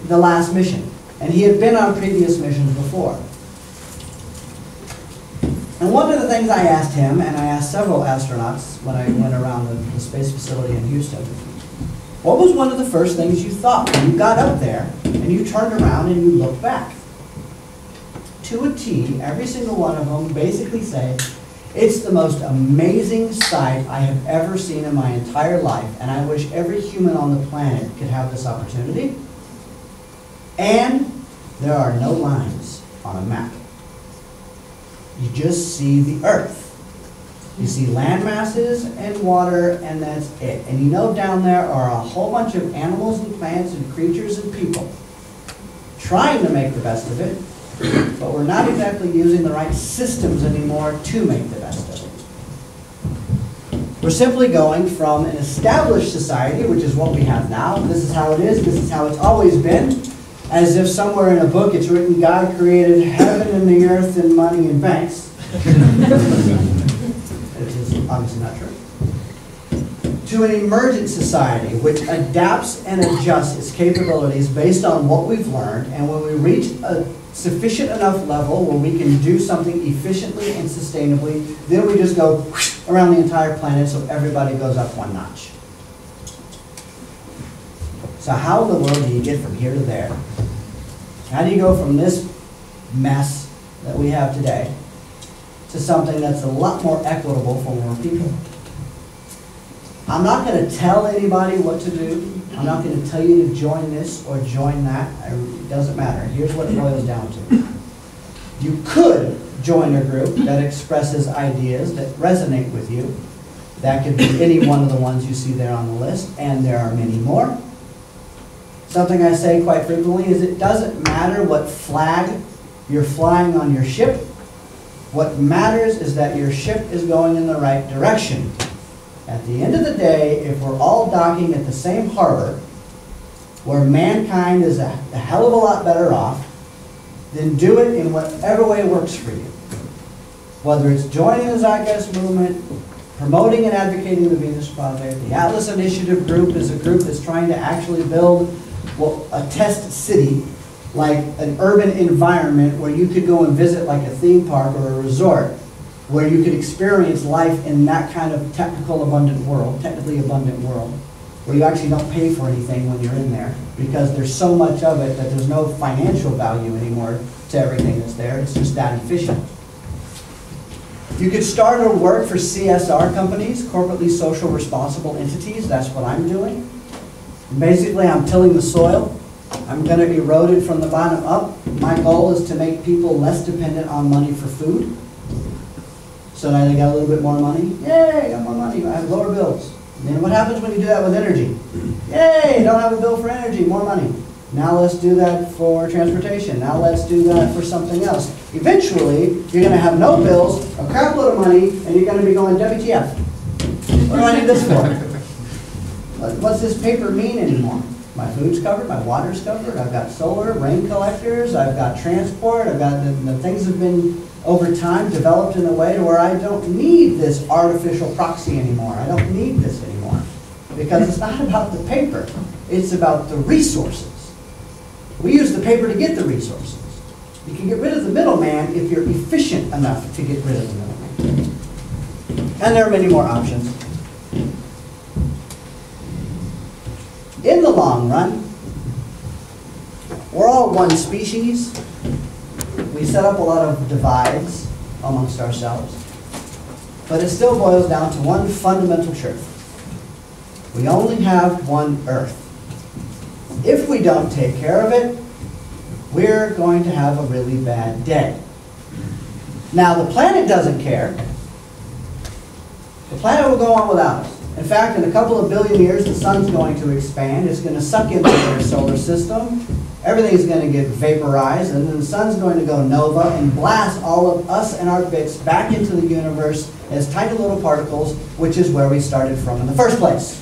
the last mission. And he had been on previous missions before. And one of the things I asked him, and I asked several astronauts when I went around the space facility in Houston, what was one of the first things you thought when you got up there and you turned around and you looked back? To a T, every single one of them basically say, it's the most amazing sight I have ever seen in my entire life, and I wish every human on the planet could have this opportunity. And there are no lines on a map. You just see the Earth. You see land masses and water, and that's it. And you know down there are a whole bunch of animals and plants and creatures and people trying to make the best of it, but we're not exactly using the right systems anymore to make the best of it. We're simply going from an established society, which is what we have now. This is how it is. This is how it's always been. As if somewhere in a book it's written, God created heaven and the earth and money and banks. Which is obviously not true. To an emergent society which adapts and adjusts its capabilities based on what we've learned, and when we reach a sufficient enough level where we can do something efficiently and sustainably, then we just go around the entire planet so everybody goes up one notch. So how in the world do you get from here to there? How do you go from this mess that we have today to something that's a lot more equitable for more people? I'm not going to tell anybody what to do. I'm not going to tell you to join this or join that. It doesn't matter. Here's what it boils down to. You could join a group that expresses ideas that resonate with you. That could be any one of the ones you see there on the list, and there are many more. Something I say quite frequently is it doesn't matter what flag you're flying on your ship. What matters is that your ship is going in the right direction. At the end of the day, if we're all docking at the same harbor, where mankind is a hell of a lot better off, then do it in whatever way works for you. Whether it's joining the Zeitgeist movement, promoting and advocating the Venus Project, the Atlas Initiative group is a group that's trying to actually build a test city, like an urban environment where you could go and visit like a theme park or a resort, where you could experience life in that kind of technically abundant world, where you actually don't pay for anything when you're in there, because there's so much of it that there's no financial value anymore to everything that's there. It's just that efficient. You could start or work for CSR companies, corporately social responsible entities. That's what I'm doing. Basically, I'm tilling the soil. I'm going to erode it from the bottom up. My goal is to make people less dependent on money for food. So now they got a little bit more money. Yay, I got more money. I have lower bills. And then what happens when you do that with energy? Yay, don't have a bill for energy, more money. Now let's do that for transportation. Now let's do that for something else. Eventually, you're going to have no bills, a crap load of money, and you're going to be going, WTF? What do I need this for? What's this paper mean anymore? My food's covered, my water's covered, I've got solar, rain collectors, I've got transport, I've got the things have been over time developed in a way to where I don't need this artificial proxy anymore. I don't need this anymore. Because it's not about the paper, it's about the resources. We use the paper to get the resources. You can get rid of the middleman if you're efficient enough to get rid of the middleman. And there are many more options. In the long run, we're all one species. We set up a lot of divides amongst ourselves. But it still boils down to one fundamental truth. We only have one Earth. If we don't take care of it, we're going to have a really bad day. Now, the planet doesn't care. The planet will go on without us. In fact, in a couple of billion years, the sun's going to expand. It's going to suck into their solar system. Everything's going to get vaporized, and then the sun's going to go nova and blast all of us and our bits back into the universe as tiny little particles, which is where we started from in the first place.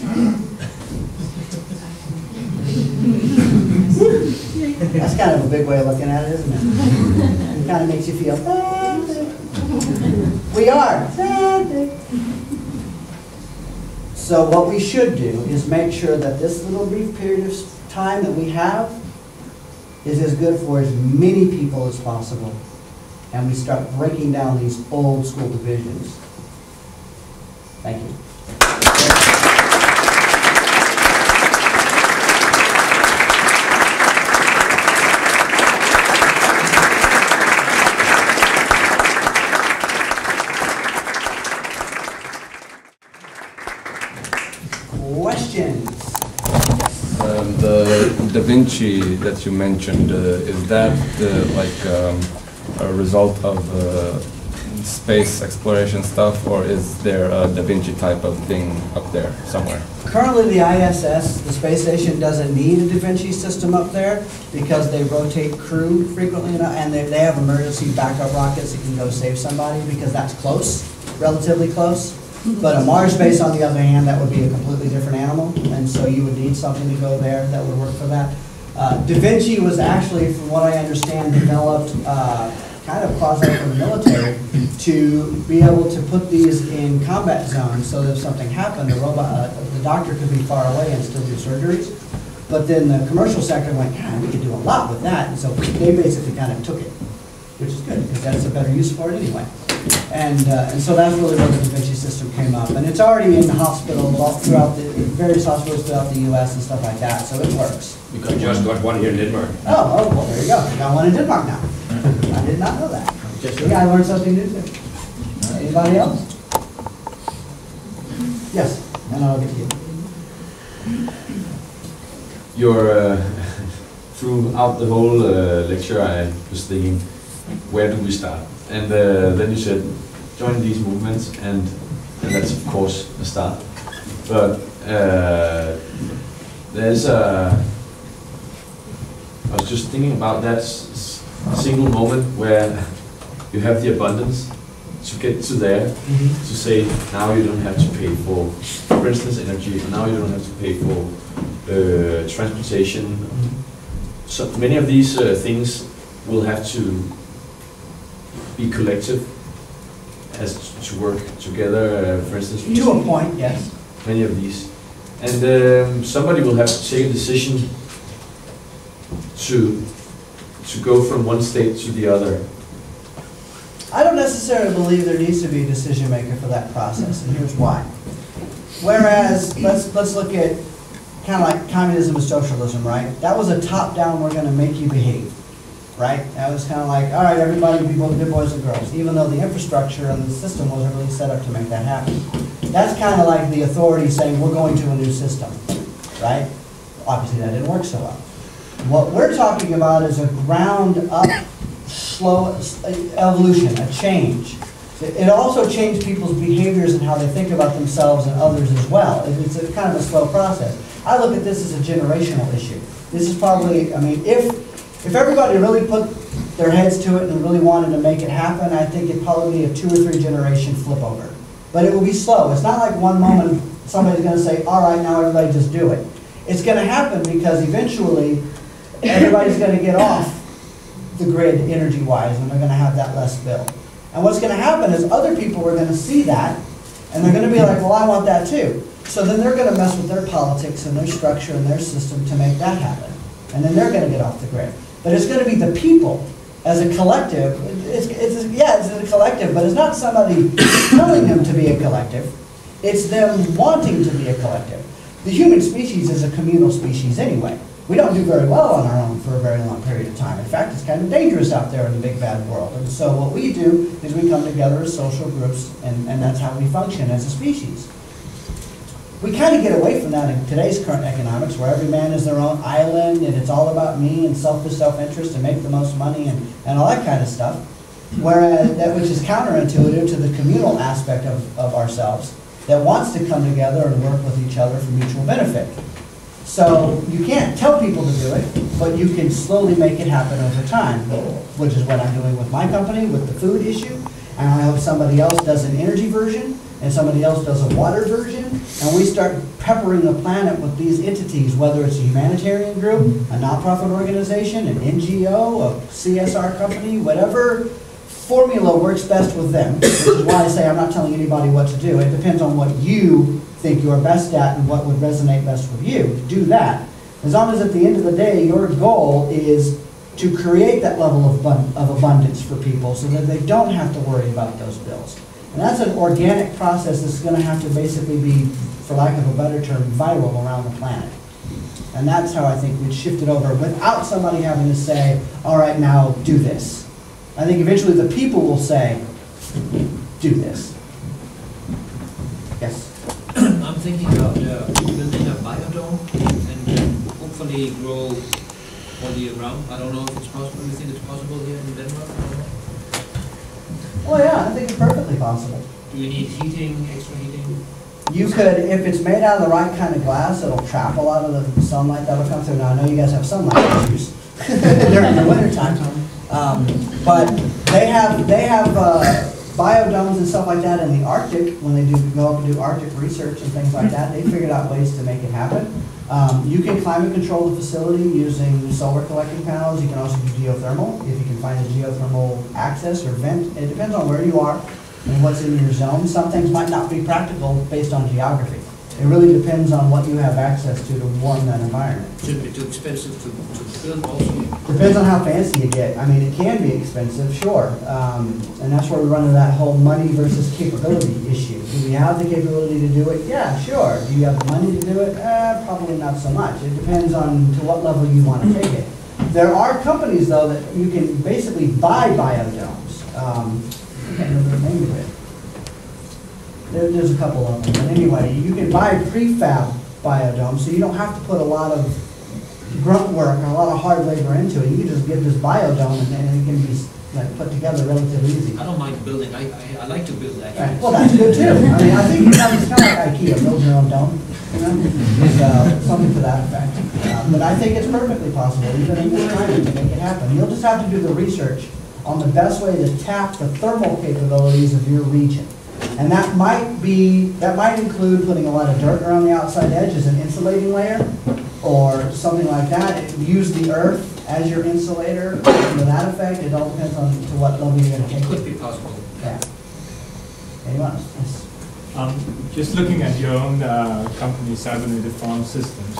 That's kind of a big way of looking at it, isn't it? It kind of makes you feel, we are. So what we should do is make sure that this little brief period of time that we have is as good for as many people as possible. And we start breaking down these old school divisions. Thank you. Questions? The Da Vinci that you mentioned, is that a result of space exploration stuff, or is there a Da Vinci type of thing up there somewhere? Currently the ISS, the space station, doesn't need a Da Vinci system up there because they rotate crew frequently enough, and they have emergency backup rockets that can go save somebody because that's close, relatively close. But a Mars base, on the other hand, that would be a completely different animal, and so you would need something to go there that would work for that. Da Vinci was actually, from what I understand, developed kind of quasi for the military to be able to put these in combat zones so that if something happened, the doctor could be far away and still do surgeries. But then the commercial sector went, God, we could do a lot with that, and so they basically kind of took it, which is good, because that's a better use for it anyway. And so that's really where the Da Vinci system came up. And it's already in the hospitals all throughout the, various hospitals throughout the US and stuff like that, so it works. We just got one here in Denmark. Oh, well, there you go. We got one in Denmark now. I did not know that. Yeah, I learned something new too. Anybody else? Yes, and I'll get to you. Throughout the whole lecture, I was thinking, where do we start? And then you said, join these movements, and that's of course a start. But there's I was just thinking about that single moment where you have the abundance to get to there, to say, now you don't have to pay for instance, energy, and now you don't have to pay for transportation. So many of these things will have to be collective, as to work together, for instance. To a point, yes. Many of these. And somebody will have to take a decision to go from one state to the other. I don't necessarily believe there needs to be a decision maker for that process, and here's why. Whereas, let's look at kind of like communism and socialism, right? That was a top-down, we're going to make you behave, right? That was kind of like, all right, everybody be good boys and girls, even though the infrastructure and the system wasn't really set up to make that happen. That's kind of like the authority saying, we're going to a new system, right? Obviously, that didn't work so well. What we're talking about is a ground-up, slow evolution, a change. It also changed people's behaviors and how they think about themselves and others as well. It's a kind of a slow process. I look at this as a generational issue. This is probably, I mean, if everybody really put their heads to it and really wanted to make it happen, I think it'd probably be a 2 or 3 generation flip over. But it will be slow. It's not like one moment somebody's going to say, all right, now everybody just do it. It's going to happen because eventually everybody's going to get off the grid energy-wise, and they're going to have that less bill. And what's going to happen is other people are going to see that, and they're going to be like, well, I want that too. So then they're going to mess with their politics and their structure and their system to make that happen. And then they're going to get off the grid. But it's going to be the people as a collective. It's a collective, but it's not somebody telling them to be a collective. It's them wanting to be a collective. The human species is a communal species anyway. We don't do very well on our own for a very long period of time. In fact, it's kind of dangerous out there in the big bad world. And so what we do is we come together as social groups, and that's how we function as a species. We kind of get away from that in today's current economics, where every man is their own island, and it's all about me and selfish self-interest and make the most money and all that kind of stuff. Whereas that which is counterintuitive to the communal aspect of ourselves that wants to come together and work with each other for mutual benefit. So you can't tell people to do it, but you can slowly make it happen over time, which is what I'm doing with my company, with the food issue. And I hope somebody else does an energy version, and somebody else does a water version, and we start peppering the planet with these entities, whether it's a humanitarian group, a nonprofit organization, an NGO, a CSR company, whatever formula works best with them, which is why I say I'm not telling anybody what to do. It depends on what you think you're best at and what would resonate best with you. Do that. As long as at the end of the day, your goal is to create that level of abundance for people so that they don't have to worry about those bills. And that's an organic process that's going to have to basically be, for lack of a better term, viral around the planet. And that's how I think we'd shift it over without somebody having to say, all right, now do this. I think eventually the people will say, do this. Yes? I'm thinking about building a biodome and hopefully grow all year round. I don't know if it's possible. You think it's possible here in Denmark? I don't know. Well, yeah, I think it's perfectly possible. Do we need heating, extra heating? You could, if it's made out of the right kind of glass, it'll trap a lot of the sunlight that'll come through. Now, I know you guys have sunlight issues during the wintertime. But they have biodomes and stuff like that in the Arctic. When they go up and do Arctic research and things like that, they figured out ways to make it happen. You can climate control the facility using solar collecting panels. You can also do geothermal if you can find a geothermal access or vent. It depends on where you are and what's in your zone. Some things might not be practical based on geography. It really depends on what you have access to warm that environment. Should be too expensive to build also. Depends on how fancy you get. I mean, it can be expensive, sure. And that's where we run into that whole money versus capability issue. Do we have the capability to do it? Yeah, sure. Do you have the money to do it? Probably not so much. It depends on to what level you want to take it. There are companies, though, that you can basically buy biodomes. I can't remember the name of it. There's a couple of them. But anyway, you can buy prefab biodomes, so you don't have to put a lot of grunt work or a lot of hard labor into it. You can just get this biodome and then it can be like put together relatively easy. I don't mind building. I like to build actually. Right. Well, that's good too. I mean, I think it's kind of like IKEA, build your own dome, you know, so, something to that effect. But I think it's perfectly possible, even in this climate, to make it happen. You'll just have to do the research on the best way to tap the thermal capabilities of your region. And that might include putting a lot of dirt around the outside edge as an insulating layer, or something like that. Use the earth as your insulator to that effect. It all depends on to what level you're going to take. It could be possible. Yeah. Anyone else? Yes. Just looking at your own company, Cybernative Farm Systems,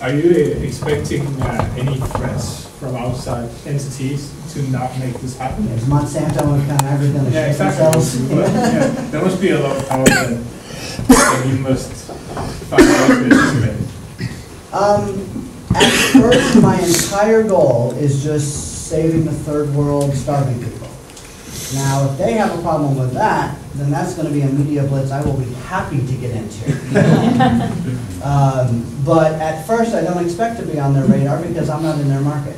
are you expecting any threats from outside entities to not make this happen? Is Monsanto and Copenhagen going to Yeah, shake exactly. themselves? But, yeah, there must be a lot of power that you must find out this. At first, my entire goal is just saving the third world starving people. Now, if they have a problem with that, then that's going to be a media blitz I will be happy to get into. But at first, I don't expect to be on their radar because I'm not in their market.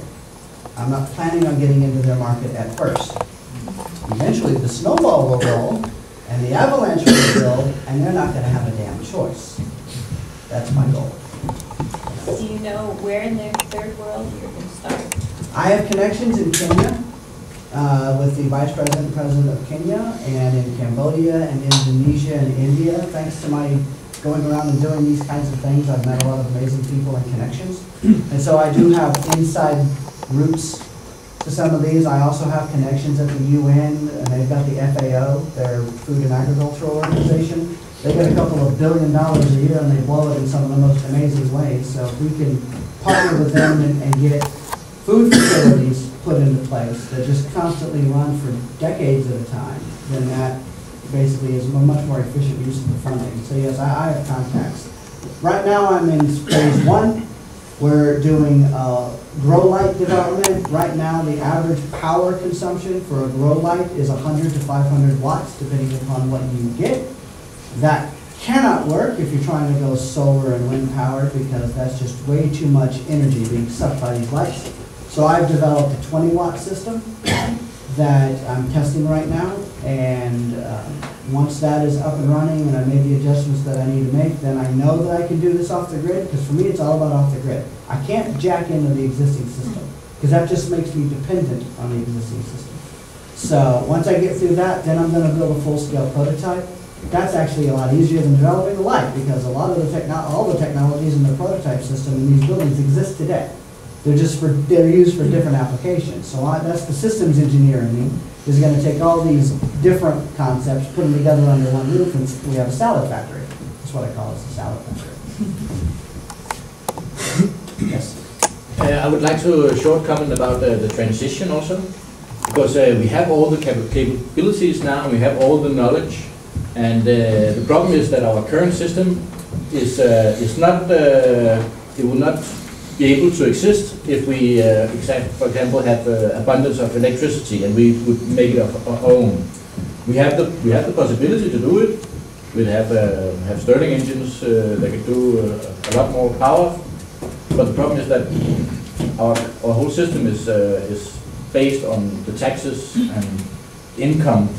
I'm not planning on getting into their market at first. Eventually, the snowball will roll, and the avalanche will build, and they're not going to have a damn choice. That's my goal. Do you know where in the third world you're going to start? I have connections in Kenya with the Vice President and President of Kenya, and in Cambodia, and Indonesia, and India. Thanks to my going around and doing these kinds of things, I've met a lot of amazing people and connections. And so I do have inside roots to some of these. I also have connections at the UN, and they've got the FAO, their Food and Agricultural Organization. They get a couple of $1 billion a year, and they blow it in some of the most amazing ways. So if we can partner with them and get food facilities put into place that just constantly run for decades at a time, then that basically is a much more efficient use of the funding. So yes, I have contacts. Right now I'm in phase 1. We're doing grow light development. Right now the average power consumption for a grow light is 100 to 500 watts, depending upon what you get. That cannot work if you're trying to go solar and wind powered, because that's just way too much energy being sucked by these lights. So I've developed a 20-watt system that I'm testing right now, and once that is up and running and I make the adjustments that I need to make, then I know that I can do this off the grid, because for me it's all about off the grid. I can't jack into the existing system, because that just makes me dependent on the existing system. So once I get through that, then I'm going to build a full-scale prototype. That's actually a lot easier than developing the light, because a lot of the all the technologies in the prototype system in these buildings exist today. They're used for different applications. So that's the systems engineer in me, is going to take all these different concepts, put them together under one roof, and we have a salad factory. That's what I call it, the salad factory. Yes. I would like to short comment about the transition also, because we have all the capabilities now, and we have all the knowledge, and the problem is that our current system is not, it will not be able to exist if we, for example, have abundance of electricity and we would make it our own. We have the possibility to do it. We have Stirling engines that can do a lot more power, but the problem is that our whole system is based on the taxes and income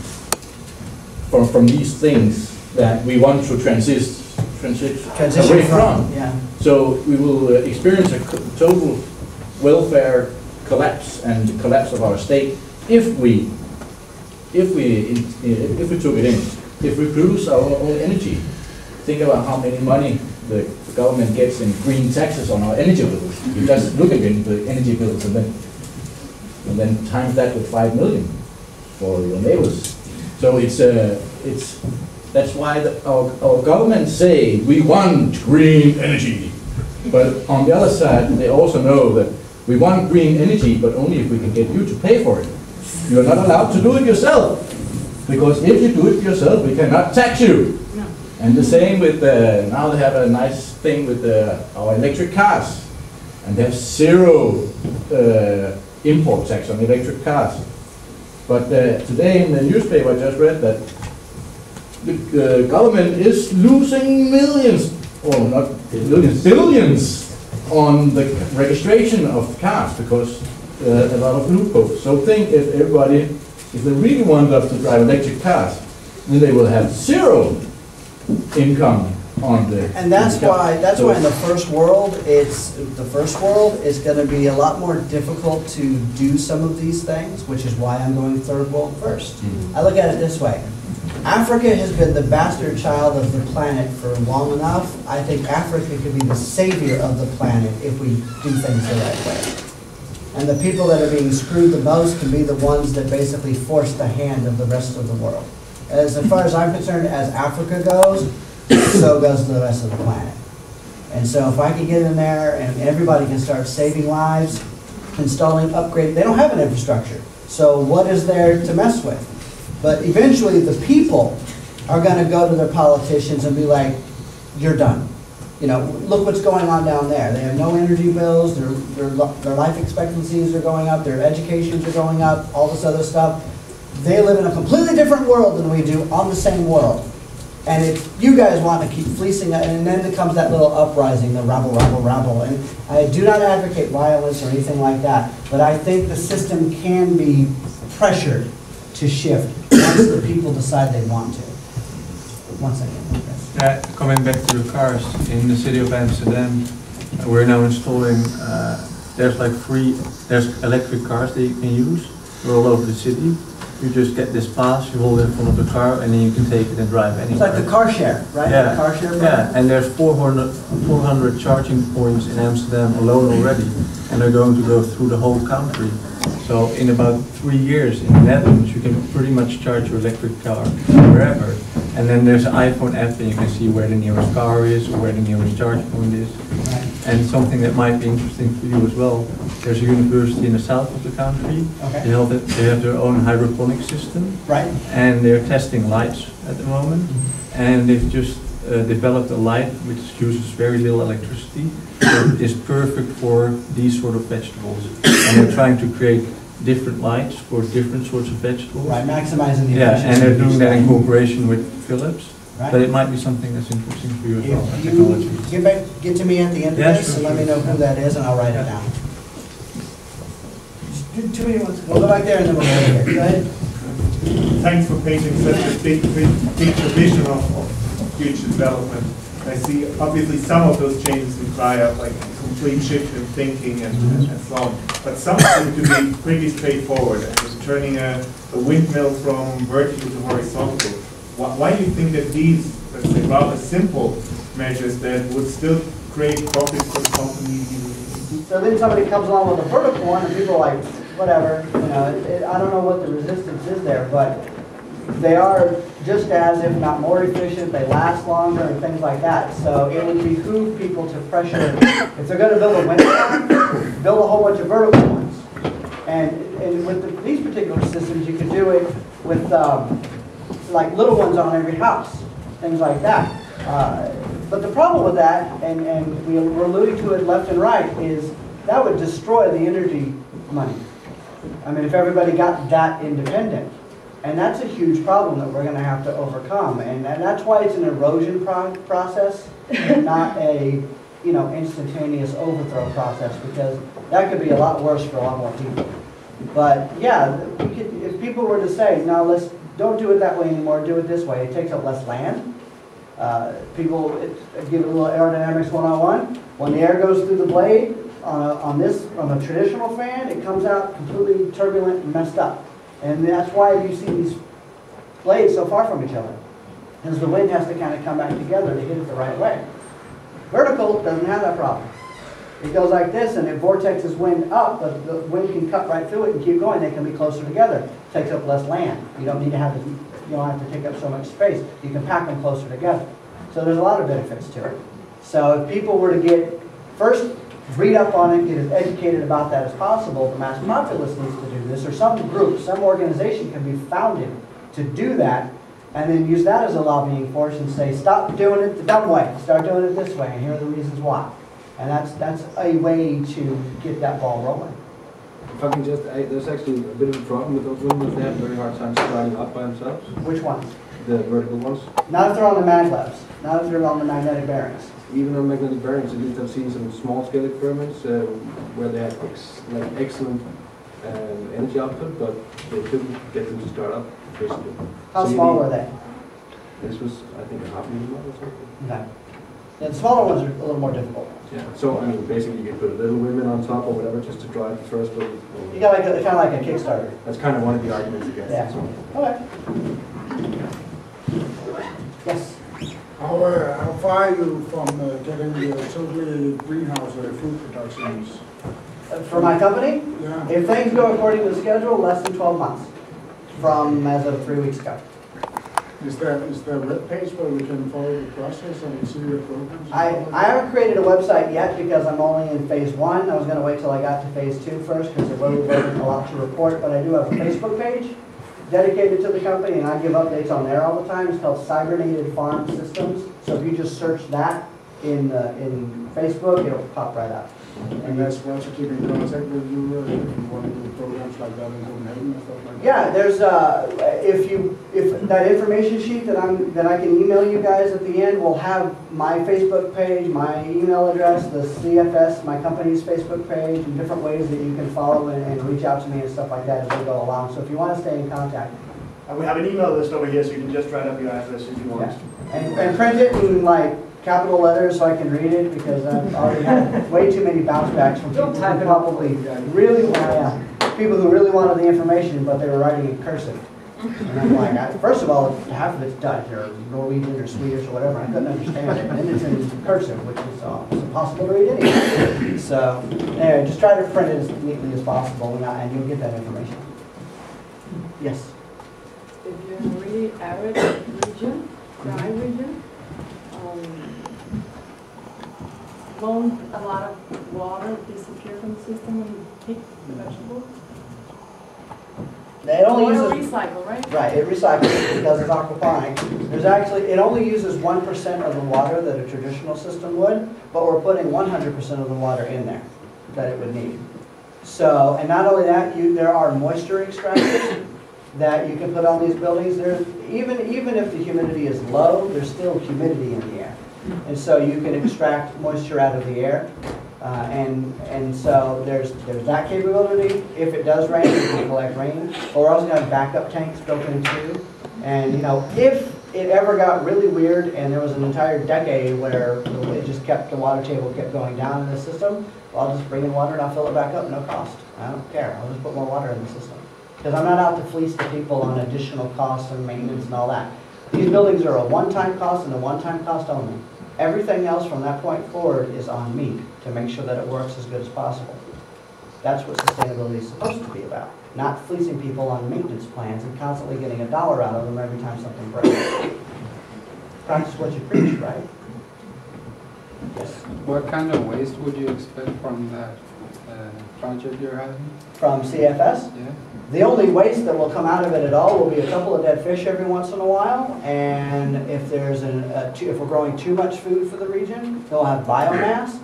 from these things that we want to transition away from. Yeah. So we will experience a total welfare collapse and collapse of our state if we took it in. If we produce our own energy, think about how many money the government gets in green taxes on our energy bills. You just look at the energy bills and then times that with 5 million for your neighbors. So it's That's why our governments say we want green energy. But on the other side, they also know that we want green energy, but only if we can get you to pay for it. You're not allowed to do it yourself. Because if you do it yourself, we cannot tax you. No. And the same with, now they have a nice thing with our electric cars. And they have zero import tax on electric cars. But today in the newspaper I just read that the government is losing millions, or not millions, billions on the registration of cars because a lot of loopholes. So think if everybody, if they really want us to drive electric cars, then they will have zero income on the. And that's why in the first world is going to be a lot more difficult to do some of these things, which is why I'm going third world first. Mm-hmm. I look at it this way. Africa has been the bastard child of the planet for long enough. I think Africa could be the savior of the planet if we do things the right way. And the people that are being screwed the most can be the ones that basically force the hand of the rest of the world. As far as I'm concerned, as Africa goes, so goes the rest of the planet. And so if I can get in there and everybody can start saving lives, installing, upgrade, they don't have an infrastructure. So what is there to mess with? But eventually the people are going to go to their politicians and be like, you're done. You know, look what's going on down there. They have no energy bills, their life expectancies are going up, their educations are going up, all this other stuff. They live in a completely different world than we do on the same world. And if you guys want to keep fleecing it, and then it comes that little uprising, the rabble, rabble, rabble. And I do not advocate violence or anything like that, but I think the system can be pressured to shift once the people decide they want to. One second. Coming back to the cars, in the city of Amsterdam, we're now installing, there's electric cars that you can use. They're all over the city. You just get this pass, you hold it in front of the car, and then you can take it and drive anywhere. It's like the car share, right? Yeah, the car share yeah. And there's 400 charging points in Amsterdam alone already, and they're going to go through the whole country. So in about 3 years in the Netherlands, you can pretty much charge your electric car wherever. And then there's an iPhone app, and you can see where the nearest car is or where the nearest charge point is. Right. And something that might be interesting for you as well, there's a university in the south of the country. Okay. They have their own hydroponic system. Right. And they're testing lights at the moment. Mm-hmm. And they've just developed a light which uses very little electricity. So it is perfect for these sort of vegetables. And they're trying to create different lights for different sorts of vegetables. Right, maximizing the efficiency. Yeah, and they're doing that in cooperation with Philips. Right. But it might be something that's interesting for you as well, technology. Get to me at the end of this and let me know who that is and I'll write it down. Just 2 minutes. We'll go back there and then we'll go over here. Go ahead. Thanks for painting such a big vision of future development. I see obviously some of those changes require like a complete shift in thinking and so on. But some of them could be pretty straightforward. Just turning a windmill from vertical to horizontal. Why do you think that these, let's say, rather simple measures that would still create profits for the company? So then somebody comes along with a vertical one and people are like, whatever, you know, I don't know what the resistance is there, but they are just as, if not more efficient, they last longer and things like that. So it would behoove people to pressure, if they're going to build a wind farm, build a whole bunch of vertical ones. And with these particular systems, you can do it with like little ones on every house, things like that. But the problem with that, and we're alluding to it left and right, is that would destroy the energy money. I mean, if everybody got that independent. And that's a huge problem that we're going to have to overcome. And that's why it's an erosion process, and not a instantaneous overthrow process, because that could be a lot worse for a lot more people. But yeah, if people were to say, no, don't do it that way anymore, do it this way, it takes up less land. Give it a little aerodynamics 101. When the air goes through the blade on a traditional fan, it comes out completely turbulent and messed up. And that's why you see these blades so far from each other, because the wind has to kind of come back together to hit it the right way. Vertical doesn't have that problem. It goes like this, and if vortexes wind up, but the wind can cut right through it and keep going, they can be closer together. Takes up less land. You don't need to have, you don't have to take up so much space. You can pack them closer together. So there's a lot of benefits to it. So if people were to get, first, read up on it, get as educated about that as possible, the mass populace needs to do this, or some group, some organization can be founded to do that, and then use that as a lobbying force and say, stop doing it the dumb way, start doing it this way, and here are the reasons why. And that's a way to get that ball rolling. If I can just add, there's actually a bit of a problem with those windmills. They have a very hard time sliding up by themselves. Which ones? The vertical ones. Not if they're on the maglevs, not if they're on the magnetic bearings. Even on magnetic bearings, at least I've seen some small-scale experiments where they had excellent energy output, but they couldn't get them to start up, basically. How small were they? This was, I think, a half million or something. Okay. Yeah, the smaller ones are a little more difficult. Yeah. So, I mean, basically, you can put a little windmill on top or whatever just to drive the first one. You got like kind of like a Kickstarter. That's kind of one of the arguments against Yeah. it. So. Okay. Yes. How far are you from getting the totally greenhouse or food productions? For my company? Yeah. If things go according to the schedule, less than 12 months from as of 3 weeks ago. Is there a web page where we can follow the process and see your programs? I haven't created a website yet because I'm only in phase 1. I was going to wait till I got to phase 2 first because there really wasn't a lot to report, but I do have a Facebook page dedicated to the company, and I give updates on there all the time. It's called Cybernated Farm Systems. So if you just search that in Facebook, it'll pop right up. And that's why to keep in contact with you if you want to do programs like that in Copenhagen and stuff like that. Yeah, there's if that information sheet that I can email you guys at the end will have my Facebook page, my email address, the CFS, my company's Facebook page, and different ways that you can follow and reach out to me and stuff like that as we go along. So if you want to stay in contact. We have an email list over here, so you can just write up your address if you want. Yeah. And print it in like capital letters so I can read it because I've already had way too many bounce backs from people who probably really people who really wanted the information, but they were writing in cursive. And I'm like, first of all, half of it's Dutch or Norwegian or Swedish or whatever. I couldn't understand it. And then it's in cursive, which is impossible to read anyway. So anyway, just try to print it as neatly as possible, and you'll get that information. Yes. If you're in a really arid region, dry region, won't a lot of water disappear from the system when you pick the vegetables? It only Water uses, recycle, right? Right, it recycles because it's aquaponic. There's actually, it only uses 1% of the water that a traditional system would, but we're putting 100% of the water in there that it would need. So, and not only that, there are moisture extractors that you can put on these buildings. Even if the humidity is low, there's still humidity in the air. And so you can extract moisture out of the air. And so there's that capability. If it does rain, you can collect rain. But we're also going to have backup tanks built in too. And you know, if it ever got really weird and there was an entire decade where it just the water table kept going down in the system, well, I'll just bring in water and I'll fill it back up, no cost. I don't care. I'll just put more water in the system. Because I'm not out to fleece the people on additional costs and maintenance and all that. These buildings are a one-time cost and a one-time cost only. Everything else from that point forward is on me to make sure that it works as good as possible. That's what sustainability is supposed to be about. Not fleecing people on maintenance plans and constantly getting $1 out of them every time something breaks. Practice what you preach, right? Yes. What kind of waste would you expect from that project you're having? From CFS? Yeah. The only waste that will come out of it at all will be a couple of dead fish every once in a while, and if there's if we're growing too much food for the region, they'll have biomass,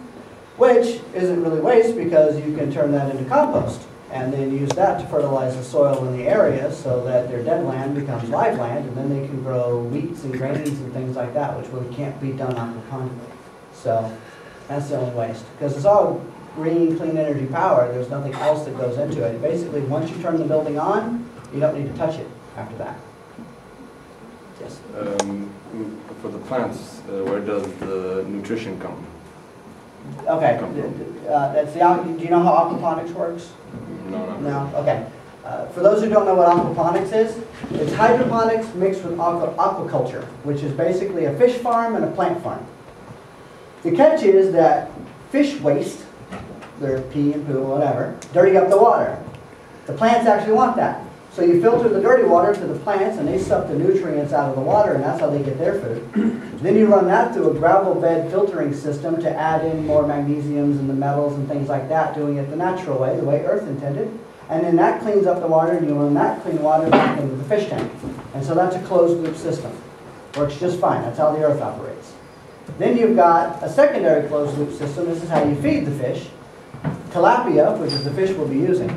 which isn't really waste because you can turn that into compost and then use that to fertilize the soil in the area so that their dead land becomes live land, and then they can grow wheats and grains and things like that, which really can't be done aquaponically. So that's the only waste, because it's all green, clean energy power. There's nothing else that goes into it. Basically, once you turn the building on, you don't need to touch it after that. Yes? For the plants, where does the nutrition come? Okay. That's do you know how aquaponics works? No. No? Okay. For those who don't know what aquaponics is, it's hydroponics mixed with aquaculture, which is basically a fish farm and a plant farm. The catch is that fish waste their pee and poo, whatever, dirty up the water. The plants actually want that. So you filter the dirty water to the plants and they suck the nutrients out of the water and that's how they get their food. Then you run that through a gravel bed filtering system to add in more magnesiums and the metals and things like that, doing it the natural way, the way Earth intended. And then that cleans up the water and you run that clean water back into the fish tank. And so that's a closed loop system. Works just fine. That's how the Earth operates. Then you've got a secondary closed loop system. This is how you feed the fish. Tilapia, which is the fish we'll be using,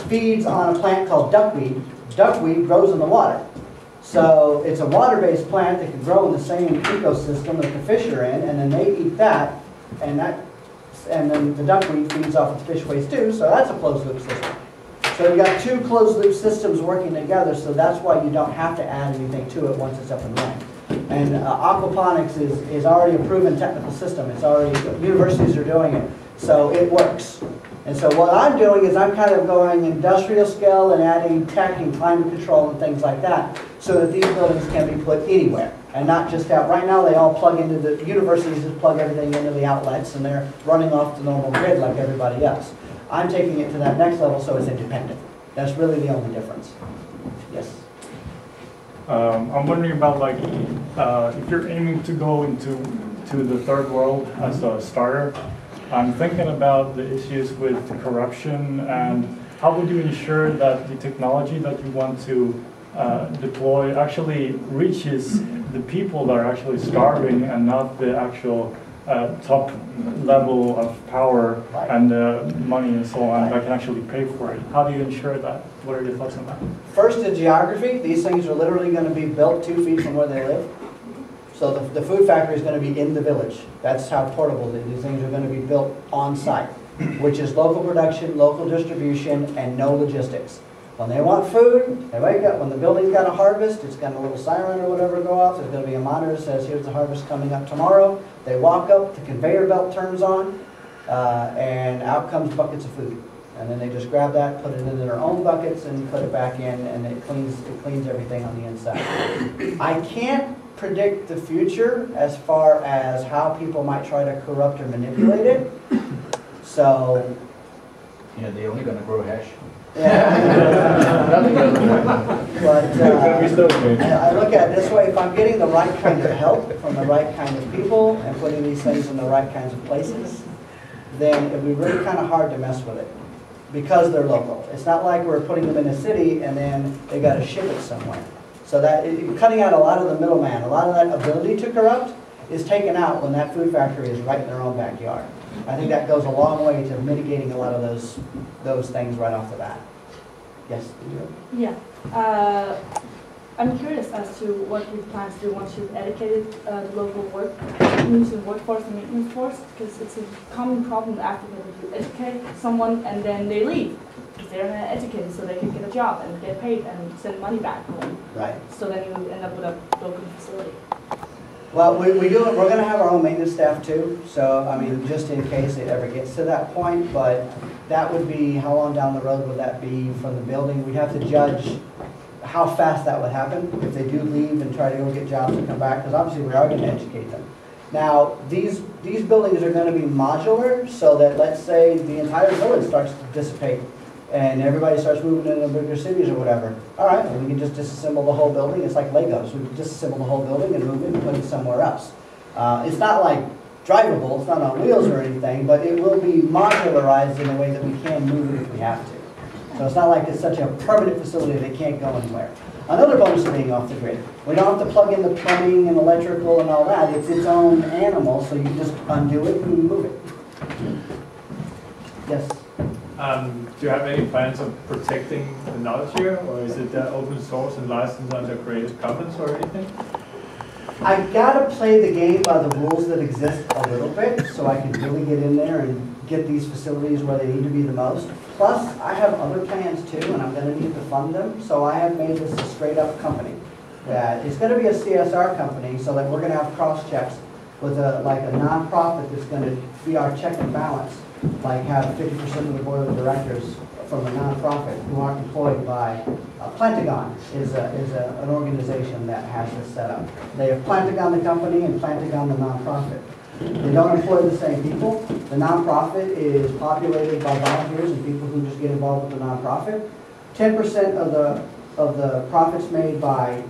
feeds on a plant called duckweed. Duckweed grows in the water. So it's a water-based plant that can grow in the same ecosystem that the fish are in, and then they eat that, and then the duckweed feeds off of fish waste too, so that's a closed-loop system. So you've got two closed-loop systems working together, so that's why you don't have to add anything to it once it's up and running. And aquaponics is already a proven technical system. It's already, universities are doing it, so it works. And so what I'm doing is I'm kind of going industrial scale and adding tech and climate control and things like that so that these buildings can be put anywhere and not just out. Right now they all plug into the universities, just plug everything into the outlets and they're running off the normal grid like everybody else. I'm taking it to that next level so it's independent. That's really the only difference. Yes? I'm wondering about like if you're aiming to go into the third world as a starter, I'm thinking about the issues with corruption and how would you ensure that the technology that you want to deploy actually reaches the people that are actually starving and not the actual top level of power and money and so on that can actually pay for it. How do you ensure that? What are your thoughts on that? First, in geography, these things are literally going to be built 2 feet from where they live. So the food factory is going to be in the village. That's how portable these things are going to be built on site, which is local production, local distribution, and no logistics. When they want food, they wake up. When the building's got a harvest, it's got a little siren or whatever go off. There's going to be a monitor that says, here's the harvest coming up tomorrow. They walk up, the conveyor belt turns on, and out comes buckets of food. And then they just grab that, put it into their own buckets, and put it back in, and it cleans everything on the inside. I can't predict the future as far as how people might try to corrupt or manipulate it. So, yeah, they're only going to grow hash. Yeah. But I look at it this way: if I'm getting the right kind of help from the right kind of people and putting these things in the right kinds of places, then it'd be really kind of hard to mess with it because they're local. It's not like we're putting them in a city and then they got to ship it somewhere. So that cutting out a lot of the middleman, a lot of that ability to corrupt is taken out when that food factory is right in their own backyard. I think that goes a long way to mitigating a lot of those things right off the bat. Yes? Yeah. I'm curious as to what you plan to do once you've educated the local workforce and maintenance force, because it's a common problem after that you educate someone and then they leave. Because they're not educated, so they can get a job and get paid and send money back home. Right. So then you end up with a broken facility. Well, we're going to have our own maintenance staff too. So, I mean, just in case it ever gets to that point, but that would be, how long down the road would that be from the building? We'd have to judge how fast that would happen if they do leave and try to go get jobs and come back, because obviously we are going to educate them. Now, these buildings are going to be modular, so that let's say the entire village starts to dissipate and everybody starts moving into bigger cities or whatever. All right, well, we can just disassemble the whole building. It's like Legos. We can disassemble the whole building and move it and put it somewhere else. It's not like drivable. It's not on wheels or anything, but it will be modularized in a way that we can move it if we have to. So it's not like it's such a permanent facility that can't go anywhere. Another bonus of being off the grid, we don't have to plug in the plumbing and electrical and all that. It's its own animal, so you just undo it and move it. Yes? Do you have any plans of protecting the knowledge here, or is it open source and licensed under Creative Commons or anything? I gotta play the game by the rules that exist a little bit, so I can really get in there and get these facilities where they need to be the most. Plus, I have other plans too, and I'm going to need to fund them, so I have made this a straight-up company. That it's going to be a CSR company, so that we're going to have cross-checks with like a non-profit that's going to be our check and balance, like have 50% of the board of directors from a non-profit who aren't employed by Plantagon is an organization that has this set up. They have Plantagon the company and Plantagon the non-profit. They don't employ the same people. The nonprofit is populated by volunteers and people who just get involved with the nonprofit. 10% of the profits made by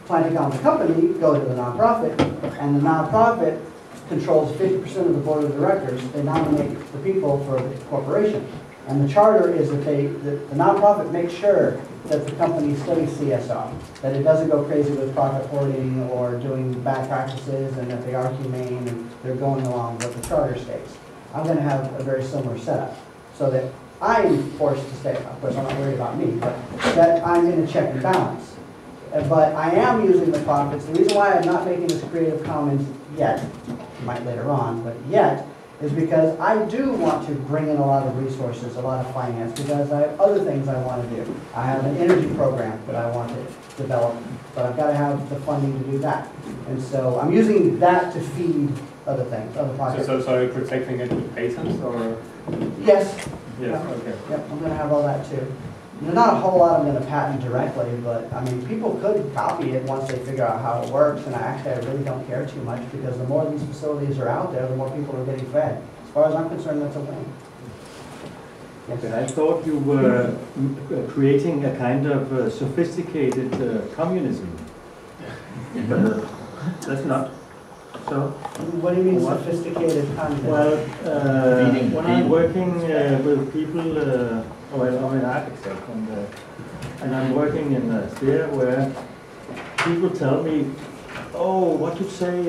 planting on the company go to the nonprofit, and the nonprofit controls 50% of the board of directors. They nominate the people for the corporation. And the charter is that the nonprofit makes sure that the company studies CSR, that it doesn't go crazy with profit hoarding or doing bad practices, and that they are humane and they're going along with what the charter states. I'm going to have a very similar setup so that I'm forced to stay, of course I'm not worried about me, but that I'm in a check and balance. But I am using the profits. The reason why I'm not making this Creative Commons yet, might later on, but yet, is because I do want to bring in a lot of resources, a lot of finance, because I have other things I want to do. I have an energy program that I want to develop, but I've got to have the funding to do that. And so I'm using that to feed other things, other projects. So are you protecting it with patents, or? Yes. Yes, okay. Yep, I'm going to have all that too. There's not a whole lot I'm going to patent directly, but I mean, people could copy it once they figure out how it works, and I really don't care too much, because the more these facilities are out there, the more people are getting fed. As far as I'm concerned, that's a win. Yes. I thought you were creating a kind of sophisticated communism, but that's not so. What do you mean sophisticated communism? Well, when I'm working with people, well, I'm an architect, and I'm working in a sphere where people tell me, oh, what you say,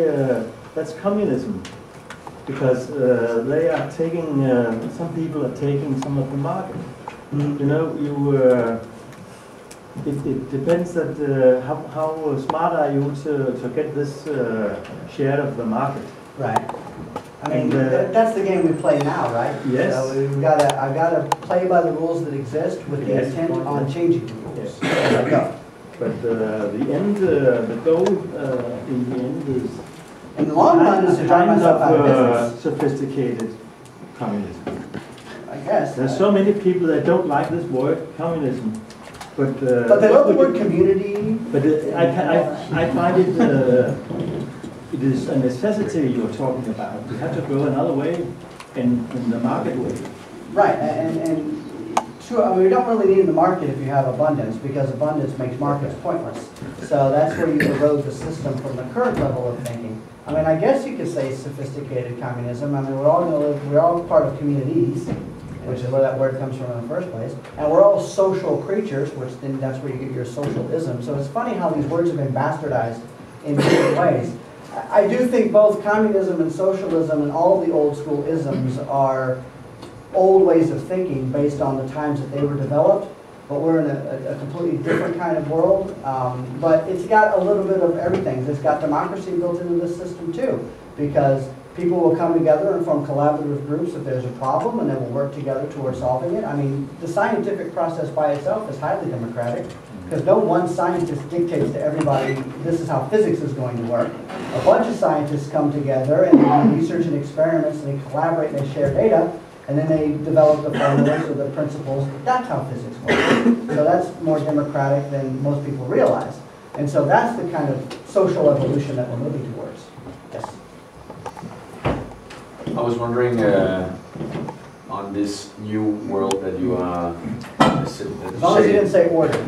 that's communism. Because they are taking, some people are taking some of the market. You know, it depends that how smart are you to get this share of the market. Right. I mean, that's the game we play now, right? Yes. So I've got to play by the rules that exist with the intent on changing the rules. Yes. But the end, the goal in the end is, in the long run, is to drive myself out of business. Sophisticated communism. I guess. There's so many people that don't like this word, communism. But they love the word community. But I find it is a necessity you're talking about. You have to go another way in the market way. Right, and true, I mean, we don't really need the market if you have abundance, because abundance makes markets pointless. So that's where you erode the system from the current level of thinking. I mean, I guess you could say sophisticated communism. I mean, we're all going to live, we're all part of communities, which is where that word comes from in the first place. And we're all social creatures, which then that's where you get your socialism. So it's funny how these words have been bastardized in different ways. I do think both communism and socialism and all the old school isms are old ways of thinking based on the times that they were developed, but we're in a completely different kind of world. But it's got a little bit of everything. It's got democracy built into this system too, because people will come together and form collaborative groups if there's a problem, and then we'll work together towards solving it. I mean, the scientific process by itself is highly democratic, because no one scientist dictates to everybody, this is how physics is going to work. A bunch of scientists come together and they do research and experiments, and they collaborate and they share data, and then they develop the formulas or the principles. That's how physics works. So that's more democratic than most people realize. And so that's the kind of social evolution that we're moving towards. Yes? I was wondering on this new world that you are as long as you didn't say order.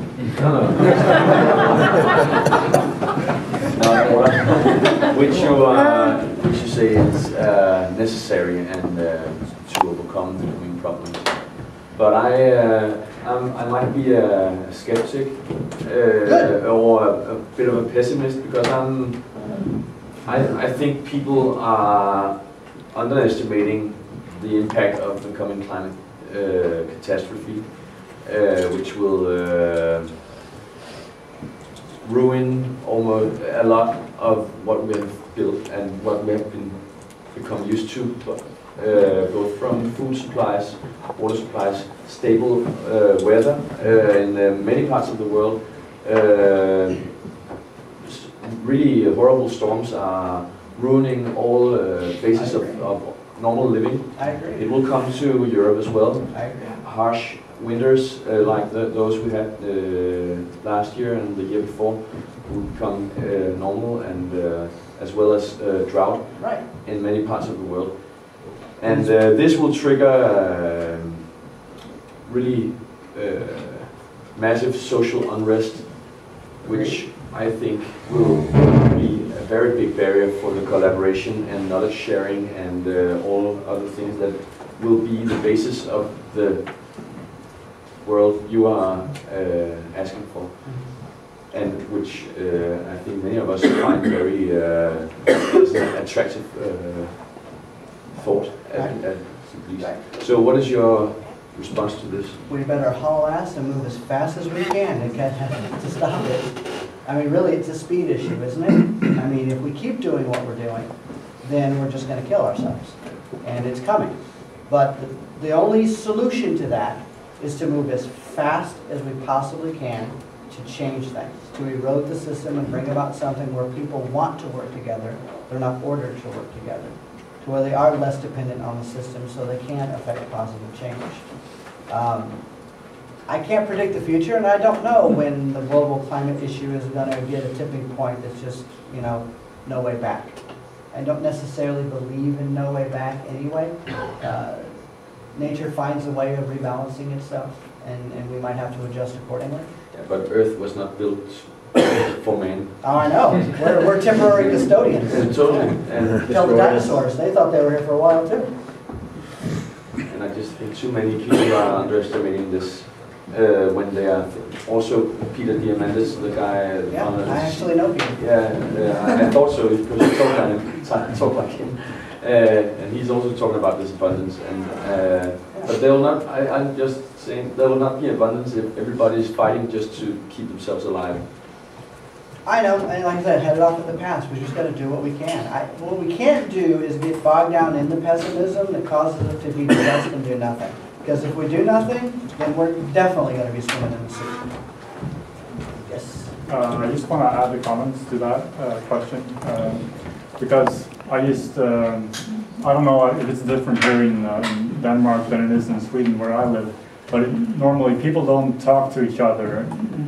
Which you say is necessary and to overcome the coming problems. But I might be a skeptic or a bit of a pessimist, because I think people are underestimating the impact of the coming climate catastrophe, which will ruin almost a lot of what we have built and what we have become used to, both from food supplies, water supplies, stable weather in many parts of the world. Really horrible storms are ruining all bases of normal living. I agree. It will come to Europe as well. I agree. Harsh winters like those we had last year and the year before will become normal, and as well as drought right. in many parts of the world. And this will trigger really massive social unrest, which I think will be a very big barrier for the collaboration and knowledge sharing and all other things that will be the basis of the world you are asking for, and which I think many of us find very attractive thought, at least. So what is your response to this? We better haul ass and move as fast as we can to stop it. I mean, really, it's a speed issue, isn't it? I mean, if we keep doing what we're doing, then we're just going to kill ourselves. And it's coming. But the only solution to that is to move as fast as we possibly can to change things, to erode the system and bring about something where people want to work together, they're not ordered to work together, to where they are less dependent on the system so they can affect positive change. I can't predict the future, and I don't know when the global climate issue is going to get a tipping point that's just, you know, no way back. I don't necessarily believe in no way back anyway. Nature finds a way of rebalancing itself, and we might have to adjust accordingly. Yeah, but Earth was not built for man. Oh, I know. We're temporary custodians. Totally. And tell the dinosaurs. They thought they were here for a while, too. And I just think too many people are underestimating this when they are also Peter Diamandis, the guy. Yeah, I actually know Peter. Yeah, I thought so because he talk like him. And he's also talking about this abundance. And but they will not. I'm just saying there will not be abundance if everybody is fighting just to keep themselves alive. I know, and like I said, head it off at the past. We just got to do what we can. What we can't do is get bogged down in the pessimism that causes us to be depressed and do nothing. Because if we do nothing, then we're definitely going to be swimming in the sea. Yes? I just want to add the comments to that question. Because I don't know if it's different here in Denmark than it is in Sweden where I live. But normally people don't talk to each other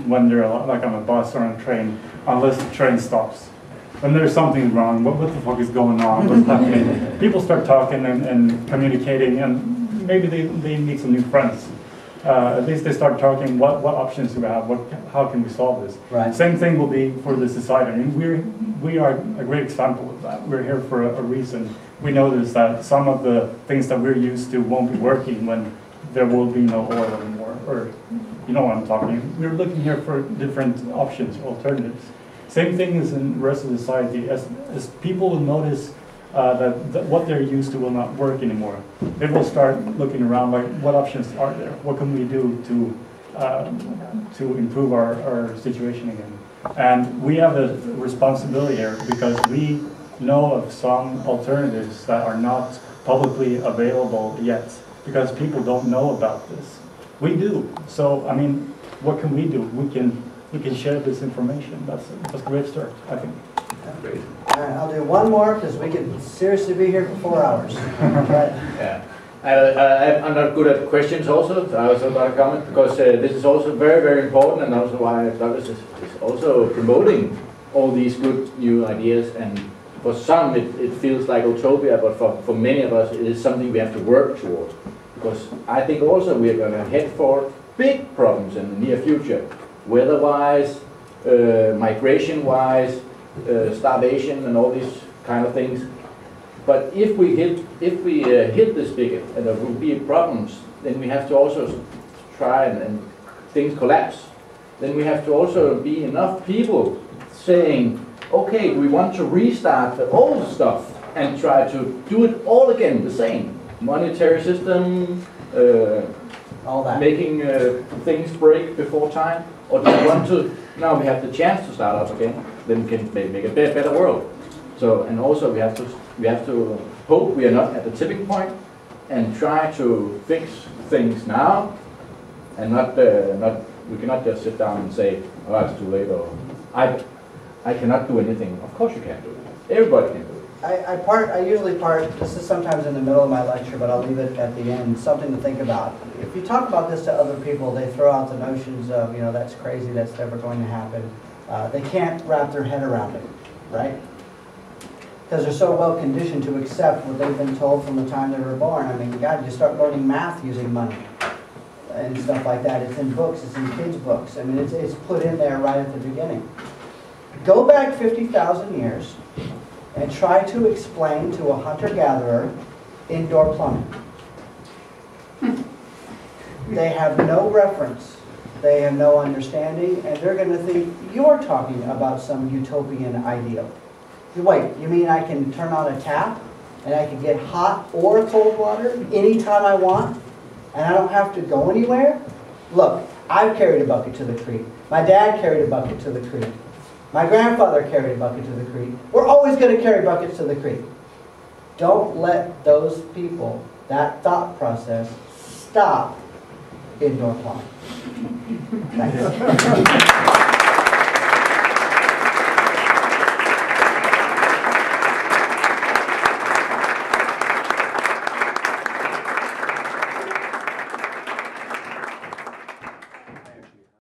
when they're like on a bus or on a train, unless the train stops. When there's something wrong, what the fuck is going on, what's happening? People start talking and communicating, and maybe they meet some new friends. At least they start talking, what options do we have, how can we solve this? Right. Same thing will be for the society. I mean, we are a great example of that. We're here for a reason. We notice that some of the things that we're used to won't be working when there will be no oil anymore, or you know what I'm talking. We're looking here for different options, alternatives. Same thing as in the rest of society. As people will notice that what they're used to will not work anymore, they will start looking around like, what options are there? What can we do to improve our situation again? And we have a responsibility here because we know of some alternatives that are not publicly available yet, because people don't know about this. We do. So, I mean, what can we do? We can share this information. That's a great start, I think. Great. All right, I'll do one more because we could seriously be here for 4 hours. Yeah. I'm not good at questions also, so I also got a comment, because this is also very, very important, and also why Douglas is also promoting all these good new ideas. And for some it feels like utopia, but for many of us it is something we have to work towards. Because I think also we are going to head for big problems in the near future, weather-wise, migration-wise, starvation, and all these kind of things. But if we hit this big and there will be problems, then we have to also try and things collapse. Then we have to also be enough people saying, okay, we want to restart the old stuff and try to do it all again, the same. Monetary system, all that. Making things break before time, or do we want to, now we have the chance to start up again, then we can make a better world. So, and also we have to hope we are not at the tipping point and try to fix things now, and we cannot just sit down and say, oh, it's too late, or I cannot do anything. Of course you can't do it. Everybody can do it. I usually part, this is sometimes in the middle of my lecture, but I'll leave it at the end, something to think about. If you talk about this to other people, they throw out the notions of, you know, that's crazy, that's never going to happen. They can't wrap their head around it, right? Because they're so well conditioned to accept what they've been told from the time they were born. I mean, God, you start learning math using money and stuff like that. It's in books, it's in kids' books. I mean, it's put in there right at the beginning. Go back 50,000 years and try to explain to a hunter-gatherer indoor plumbing. They have no reference. They have no understanding, and they're going to think you're talking about some utopian ideal. Wait, you mean I can turn on a tap and I can get hot or cold water anytime I want and I don't have to go anywhere? Look, I've carried a bucket to the creek. My dad carried a bucket to the creek. My grandfather carried a bucket to the creek. We're always going to carry buckets to the creek. Don't let those people, that thought process, stop indoor plumbing. Thanks.